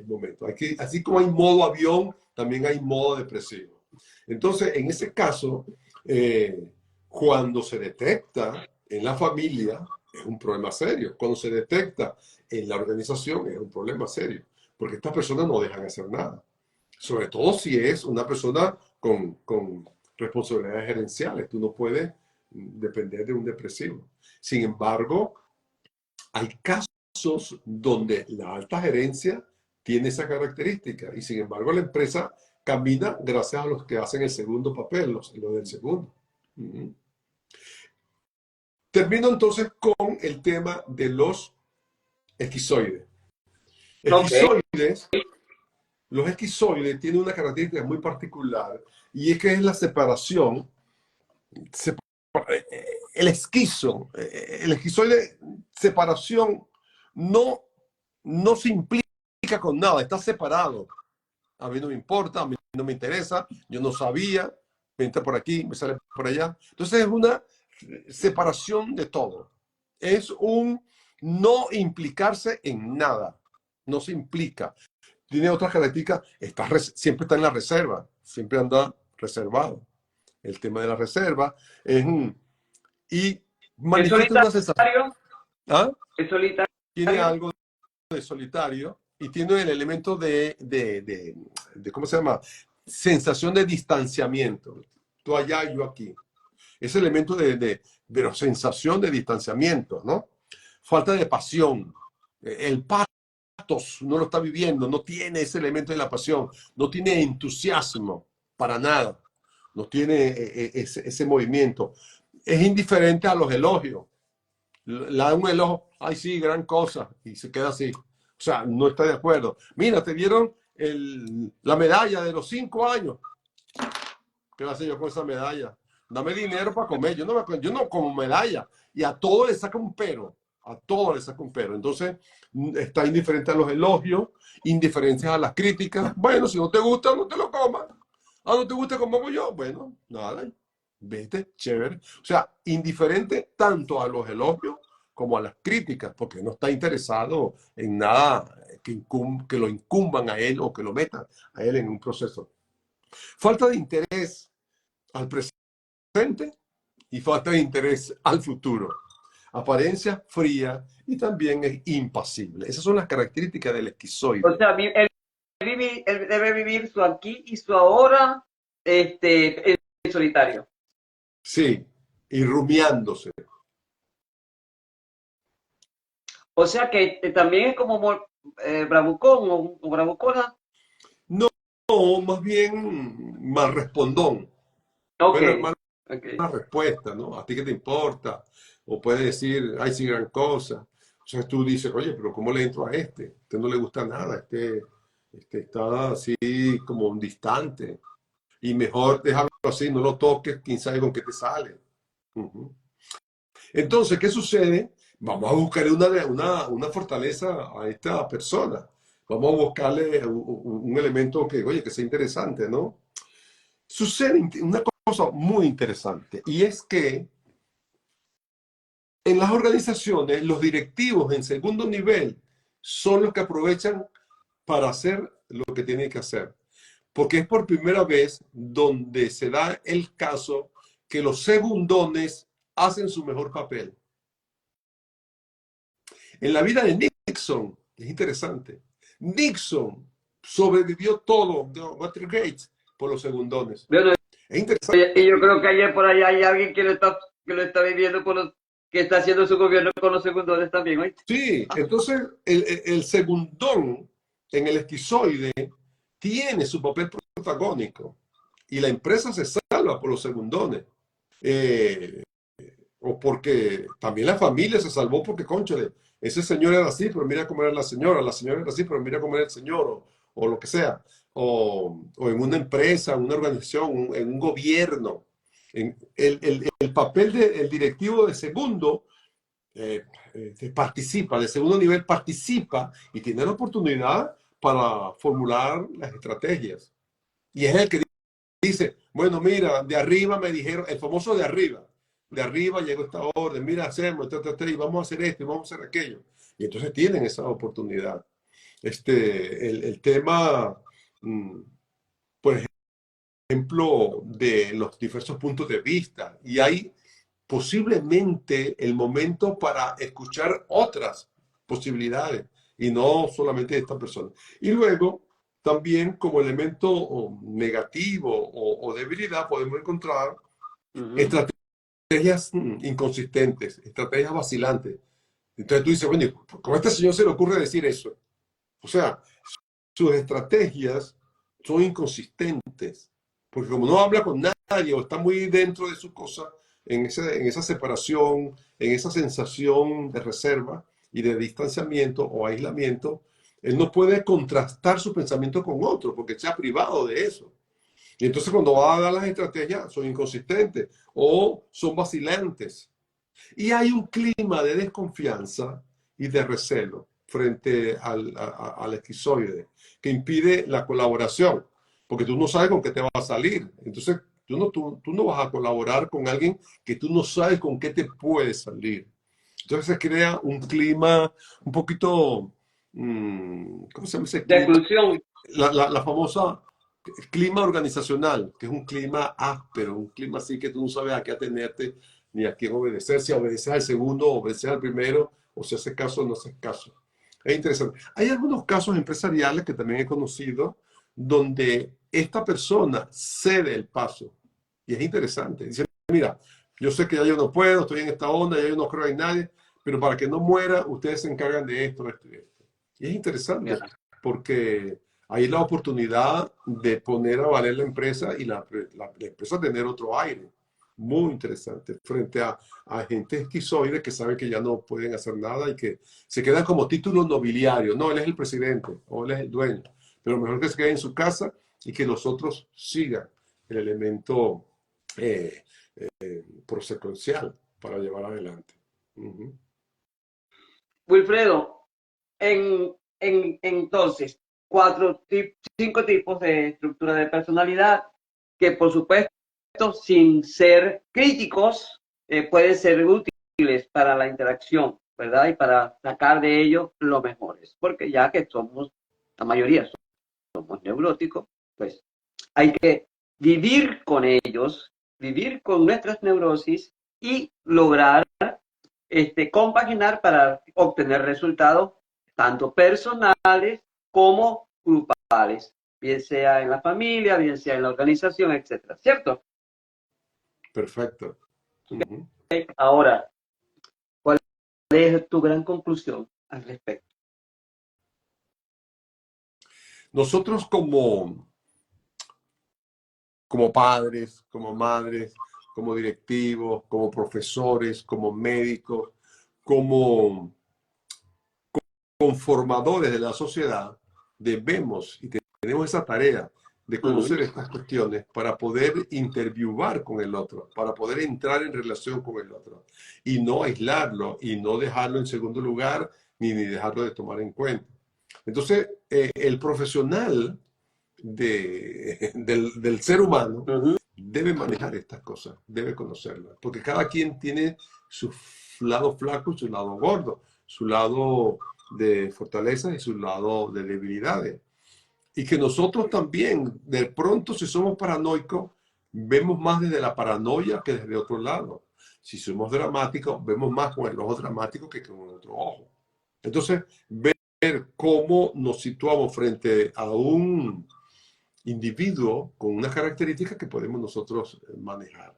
momentos. Así como hay modo avión, también hay modo depresivo. Entonces, en ese caso, eh, cuando se detecta en la familia, es un problema serio. Cuando se detecta en la organización, es un problema serio. Porque estas personas no dejan hacer nada. Sobre todo si es una persona con responsabilidades gerenciales. Tú no puedes depender de un depresivo. Sin embargo, hay casos donde la alta gerencia tiene esa característica y sin embargo la empresa camina gracias a los que hacen el segundo papel, los del segundo. Uh-huh. Termino entonces con el tema de los esquizoides. Ok, Esquizoides, los esquizoides tienen una característica muy particular y es que es la separación, el esquizo, el esquizoide, separación no, no se implica con nada, está separado. A mí no me importa, a mí no me interesa, yo no sabía, me entra por aquí, me sale por allá. Entonces es una separación de todo. Es un no implicarse en nada, no se implica. Tiene otras características, siempre está en la reserva, siempre anda reservado. El tema de la reserva es y es manifiesta una sensación. solitario, ¿Ah? es solitario. Tiene algo de solitario y tiene el elemento de ¿cómo se llama? Sensación de distanciamiento. Tú allá, yo aquí. Ese elemento de sensación de distanciamiento, ¿no? Falta de pasión. El patos no lo está viviendo, no tiene ese elemento de la pasión, no tiene entusiasmo para nada, no tiene ese movimiento. Es indiferente a los elogios. Le da un elogio, ay sí, gran cosa, y se queda así. O sea, no está de acuerdo. Mira, te dieron la medalla de los 5 años. ¿Qué va a hacer yo con esa medalla? Dame dinero para comer. Yo no como medalla. Y a todo le saca un pero. A todo le saca un pero. Entonces, está indiferente a los elogios, indiferencia a las críticas. Bueno, si no te gusta, no te lo comas. Ah, no te gusta como hago yo. Bueno, nada. Vete, chévere. O sea, indiferente tanto a los elogios como a las críticas, porque no está interesado en nada que lo incumban a él o que lo metan a él en un proceso. Falta de interés al presente y falta de interés al futuro. Apariencia fría y también es impasible. Esas son las características del O esquizoide. sea, él debe vivir su aquí y su ahora en solitario. Sí, y rumiándose. O sea que también es como bravucón o bravucona. No, más bien mal respondón. Ok, Puede dar mala ok. respuesta, ¿no? ¿A ti qué te importa? O puede decir, ay, sí, gran cosa. Entonces tú dices, oye, pero ¿cómo le entro a este? A este no le gusta nada, este está así como un distante. Y mejor dejarlo así, no lo toques, quién sabe con qué te sale. Uh-huh. Entonces, ¿qué sucede? Vamos a buscarle una fortaleza a esta persona. Vamos a buscarle un elemento que, oye, que sea interesante, ¿no? Sucede una cosa muy interesante y es que en las organizaciones los directivos en segundo nivel son los que aprovechan para hacer lo que tienen que hacer. Porque es por primera vez donde se da el caso que los segundones hacen su mejor papel. En la vida de Nixon, es interesante, Nixon sobrevivió todo de Watergate por los segundones. Bueno, Es interesante. y yo creo que ayer por allá hay alguien que lo está viviendo con los, que está haciendo su gobierno con los segundores también, ¿oíste? Sí, entonces el segundón en el esquizoide tiene su papel protagónico y la empresa se salva por los segundones. Eh, o porque también la familia se salvó porque, cónchale, ese señor era así, pero mira cómo era la señora era así, pero mira cómo era el señor, o lo que sea, o en una empresa, en una organización, en un gobierno. El papel del directivo de segundo participa, de segundo nivel participa y tiene la oportunidad para formular las estrategias. Y es el que dice, bueno, mira, de arriba me dijeron, el famoso de arriba llegó esta orden, mira, hacemos, y vamos a hacer esto, y vamos a hacer aquello. Y entonces tienen esa oportunidad. El tema, mm, por ejemplo, de los diversos puntos de vista, y hay posiblemente el momento para escuchar otras posibilidades, y no solamente esta persona. Y luego, también como elemento negativo o debilidad, podemos encontrar estrategias inconsistentes, estrategias vacilantes. Entonces tú dices, bueno, ¿cómo a este señor se le ocurre decir eso? O sea, sus estrategias son inconsistentes, porque como no habla con nadie o está muy dentro de su cosa, en esa separación, en esa sensación de reserva y de distanciamiento o aislamiento, él no puede contrastar su pensamiento con otro, porque se ha privado de eso. Y entonces cuando va a dar las estrategias, son inconsistentes o son vacilantes. Y hay un clima de desconfianza y de recelo frente al esquizoide que impide la colaboración, porque tú no sabes con qué te va a salir. Entonces, tú no vas a colaborar con alguien que tú no sabes con qué te puede salir. Entonces se crea un clima un poquito, ¿cómo se llama ese De clima? exclusión. La famosa clima organizacional, que es un clima áspero, un clima así que tú no sabes a qué atenerte ni a quién obedecer, si obedeces al segundo o obedeces al primero, o si haces caso o no haces caso. Es interesante. Hay algunos casos empresariales que también he conocido donde esta persona cede el paso. Y es interesante. Dice, mira, yo sé que ya yo no puedo, estoy en esta onda, ya yo no creo en nadie, pero para que no muera, ustedes se encargan de esto, esto y esto. Y es interesante porque hay la oportunidad de poner a valer la empresa y la empresa tener otro aire. Muy interesante frente a gente esquizoide que sabe que ya no pueden hacer nada y que se quedan como título nobiliario. No, él es el presidente o él es el dueño. Pero mejor que se quede en su casa y que los otros sigan el elemento eh, prosecuencial para llevar adelante. Wilfredo, entonces, cinco tipos de estructura de personalidad que, por supuesto, sin ser críticos, pueden ser útiles para la interacción, ¿verdad? Y para sacar de ellos lo mejores, porque ya que somos, la mayoría somos neuróticos, pues hay que vivir con ellos, vivir con nuestras neurosis y lograr compaginar para obtener resultados tanto personales como grupales, bien sea en la familia, bien sea en la organización, etcétera, ¿cierto? Perfecto. Ahora, ¿cuál es tu gran conclusión al respecto? Nosotros como padres, como madres, como directivos, como profesores, como médicos, como conformadores de la sociedad, debemos y tenemos esa tarea de conocer estas cuestiones para poder interviewar con el otro, para poder entrar en relación con el otro y no aislarlo y no dejarlo en segundo lugar ni dejarlo de tomar en cuenta. Entonces, el profesional del ser humano debe manejar estas cosas, debe conocerlas, porque cada quien tiene su lado flaco y su lado gordo, su lado de fortalezas y su lado de debilidades. Y que nosotros también, de pronto, si somos paranoicos, vemos más desde la paranoia que desde otro lado. Si somos dramáticos, vemos más con el ojo dramático que con el otro ojo. Entonces, ver cómo nos situamos frente a un individuo con unas características que podemos nosotros manejar.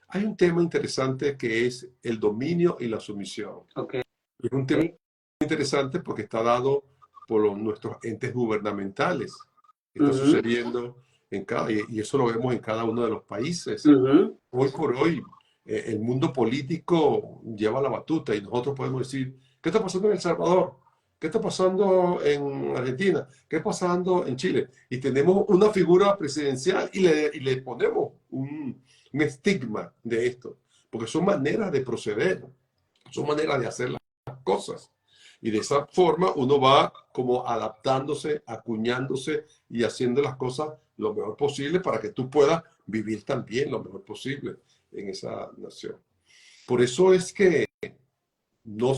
Hay un tema interesante que es el dominio y la sumisión. Okay. Es un tema interesante porque está dado por nuestros entes gubernamentales. Está sucediendo y eso lo vemos en cada uno de los países. Hoy por hoy, el mundo político lleva la batuta y nosotros podemos decir, ¿qué está pasando en El Salvador? ¿Qué está pasando en Argentina? ¿Qué está pasando en Chile? Y tenemos una figura presidencial y le ponemos un estigma de esto, porque son maneras de proceder, son maneras de hacer las cosas. Y de esa forma uno va como adaptándose, acuñándose y haciendo las cosas lo mejor posible para que tú puedas vivir también lo mejor posible en esa nación. Por eso es que no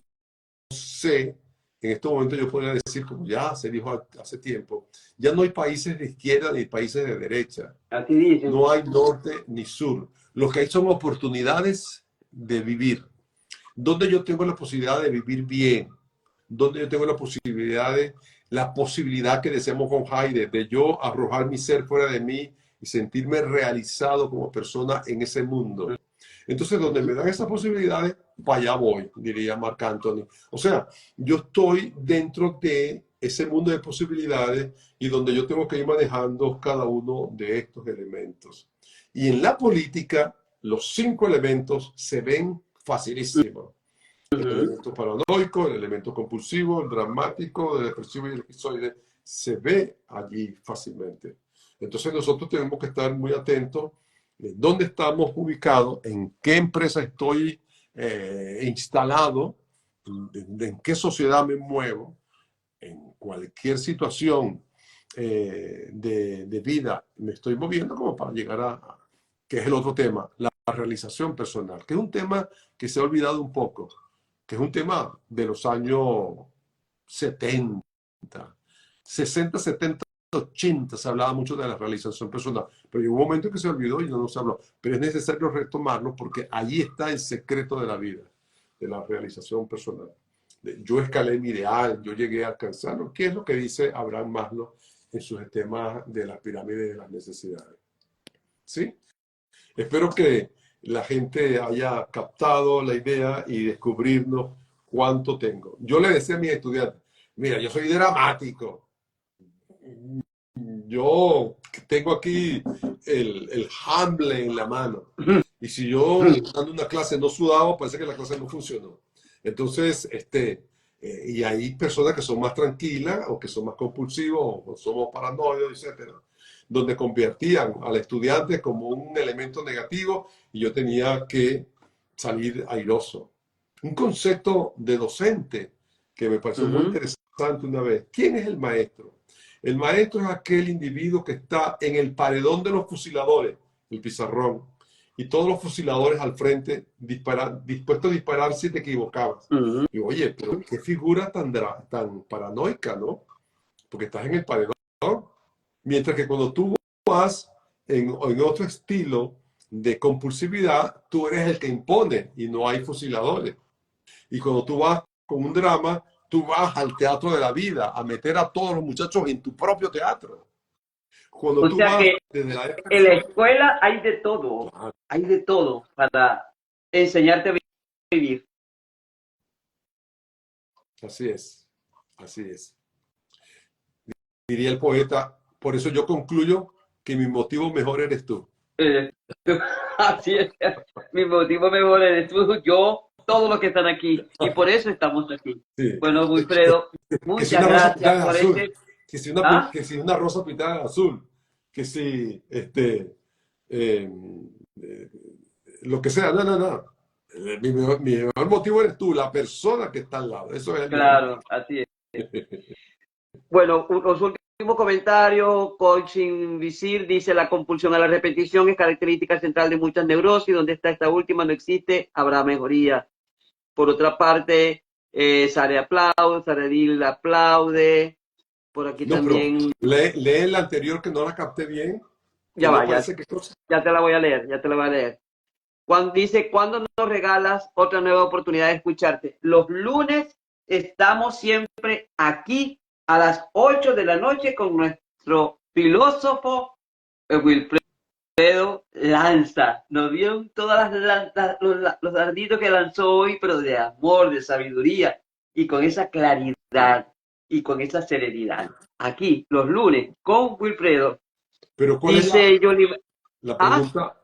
sé, en estos momentos yo podría decir, como ya se dijo hace tiempo, ya no hay países de izquierda ni países de derecha. Así dicen. No hay norte ni sur. Lo que hay son oportunidades de vivir. Donde yo tengo la posibilidad de vivir bien, donde yo tengo la posibilidad que decíamos con Heide, de yo arrojar mi ser fuera de mí y sentirme realizado como persona en ese mundo. Entonces, donde me dan esas posibilidades, para allá voy, diría Marc Anthony. O sea, yo estoy dentro de ese mundo de posibilidades y donde yo tengo que ir manejando cada uno de estos elementos. Y en la política, los 5 elementos se ven facilísimos. El elemento paranoico, el elemento compulsivo, el dramático, el depresivo y el esquizoide, se ve allí fácilmente. Entonces nosotros tenemos que estar muy atentos de dónde estamos ubicados, en qué empresa estoy instalado, en qué sociedad me muevo, en cualquier situación de vida me estoy moviendo como para llegar que es el otro tema, la realización personal, que es un tema que se ha olvidado un poco, que es un tema de los años 70, 60, 70, 80, se hablaba mucho de la realización personal, pero llegó un momento que se olvidó y no se habló. Pero es necesario retomarlo porque allí está el secreto de la vida, de la realización personal. Yo escalé mi ideal, yo llegué a alcanzarlo. ¿Qué es lo que dice Abraham Maslow en sus temas de la pirámide de las necesidades? ¿Sí? Espero que la gente haya captado la idea y descubrirnos cuánto tengo. Yo le decía a mis estudiantes, mira, yo soy dramático. Yo tengo aquí el Hamlet en la mano. Y si yo dando una clase no sudaba, parece que la clase no funcionó. Entonces, y hay personas que son más tranquilas o que son más compulsivos o somos paranoicos, etcétera, donde convertían al estudiante como un elemento negativo y yo tenía que salir airoso. Un concepto de docente que me pareció muy interesante una vez. ¿Quién es el maestro? El maestro es aquel individuo que está en el paredón de los fusiladores, el pizarrón, y todos los fusiladores al frente dispuestos a disparar si te equivocabas. Y oye, pero qué figura tan paranoica, ¿no? Porque estás en el paredón. Mientras que cuando tú vas en otro estilo de compulsividad, tú eres el que impone y no hay fusiladores. Y cuando tú vas con un drama, tú vas al teatro de la vida, a meter a todos los muchachos en tu propio teatro. Cuando O tú sea vas que desde la en la escuela hay de todo para enseñarte a vivir. Así es, así es. Diría el poeta, por eso yo concluyo que mi motivo mejor eres tú. Así es, mi motivo mejor eres tú, yo, todos los que están aquí, y por eso estamos aquí. Sí. Bueno, Wilfredo, Que si muchas una rosa gracias pintada de por azul, este... que si una rosa pintada de azul, que si eh, eh, lo que sea, no, no, no. Mi mejor motivo eres tú, la persona que está al lado. Eso es el mejor motivo. Claro, así es. Bueno, los últimos comentarios, Coaching Visir dice, la compulsión a la repetición es característica central de muchas neurosis, donde está esta última no existe, habrá mejoría. Por otra parte, Sare aplaude, Saredil aplaude, por aquí No, pero también, lee el anterior que no la capté bien, que ya no va, parece que cosa. ya te la voy a leer, ya te la voy a leer. Dice, ¿cuándo nos regalas otra nueva oportunidad de escucharte? Los lunes estamos siempre aquí a las 8 de la noche con nuestro filósofo Wilfredo Lanza. Nos vieron todas los darditos que lanzó hoy, pero de amor, de sabiduría y con esa claridad y con esa serenidad. Aquí, los lunes, con Wilfredo. Pero ¿cuál es Dice Johnny... la ¿Ah? pregunta?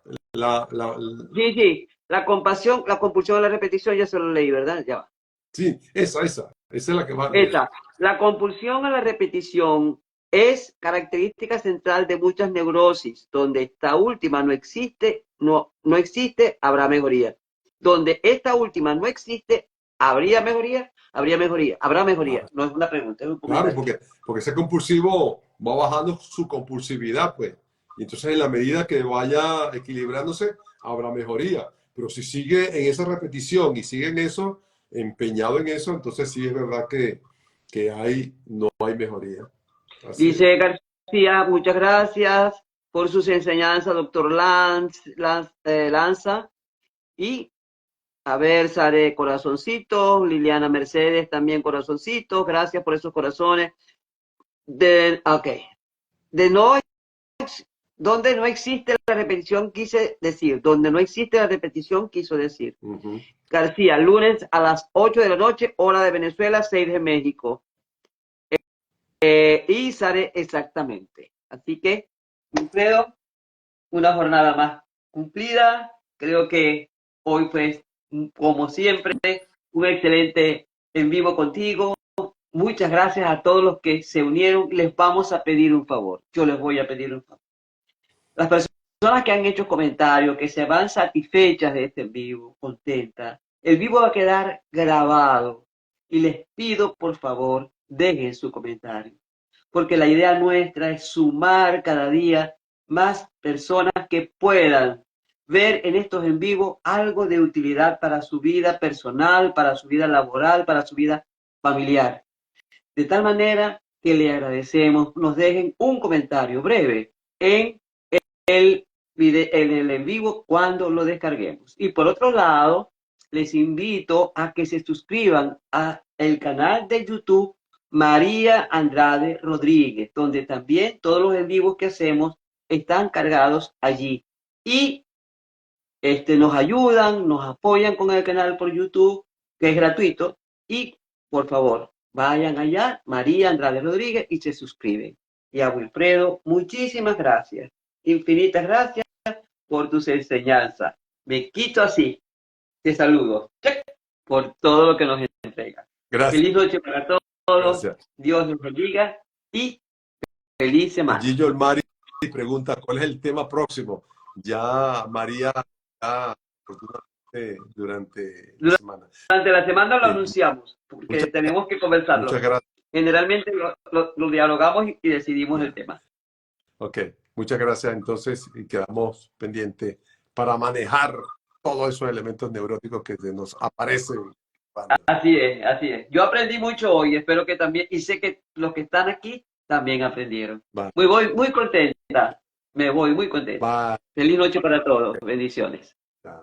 Sí, sí. La compasión, la compulsión a la repetición, ya se lo leí, ¿verdad? Ya va. Sí, esa es la que va. Esa. La compulsión a la repetición es característica central de muchas neurosis. Donde esta última no existe, no existe, habrá mejoría. Donde esta última no existe, ¿habría mejoría? Habría mejoría. Habrá mejoría. No es una pregunta, es un Claro, comentario. porque ese compulsivo va bajando su compulsividad, pues. Y entonces, en la medida que vaya equilibrándose, habrá mejoría. Pero si sigue en esa repetición y sigue en eso, empeñado en eso, entonces sí es verdad que no hay mejoría. Así es. Dice García, muchas gracias por sus enseñanzas, doctor Lanza. Y a ver, Sare, corazoncitos. Liliana Mercedes, también corazoncitos. Gracias por esos corazones. Ok. De no, donde no existe la repetición, quise decir. Donde no existe la repetición, quiso decir. Ujú. García, lunes a las 8 de la noche, hora de Venezuela, 6 de México. Y Sare, exactamente. Así que, Wilfredo, una jornada más cumplida. Creo que hoy fue, como siempre, un excelente en vivo contigo. Muchas gracias a todos los que se unieron. Les vamos a pedir un favor. Yo les voy a pedir un favor. Las personas que han hecho comentarios, que se van satisfechas de este en vivo, contentas, el vivo va a quedar grabado. Y les pido, por favor, dejen su comentario. Porque la idea nuestra es sumar cada día más personas que puedan ver en estos en vivo algo de utilidad para su vida personal, para su vida laboral, para su vida familiar. De tal manera que le agradecemos, nos dejen un comentario breve en el video, en el en vivo cuando lo descarguemos. Y por otro lado, les invito a que se suscriban a el canal de YouTube María Andrade Rodríguez, donde también todos los en vivos que hacemos están cargados allí. Y nos ayudan, nos apoyan con el canal por YouTube, que es gratuito. Y por favor, vayan allá, María Andrade Rodríguez, y se suscriben. Y a Wilfredo, muchísimas gracias. Infinitas gracias por tus enseñanzas. Me quito así. Te saludo. ¡Check! Por todo lo que nos entrega. Gracias, Feliz noche para todos. gracias. Dios nos bendiga y feliz semana. Gillo Mari pregunta, ¿cuál es el tema próximo? Ya María, ya, durante la semana. Durante la semana lo Sí, anunciamos, porque muchas, tenemos que muchas conversarlo. gracias. Generalmente lo dialogamos y decidimos el Ya. tema. Ok, muchas gracias. Entonces, y quedamos pendientes para manejar todos esos elementos neuróticos que se nos aparecen. Así es, así es. Yo aprendí mucho hoy, espero que también, y sé que los que están aquí también aprendieron. Va, Voy muy contenta, me voy muy contenta. va, Feliz noche para todos, bendiciones. ya.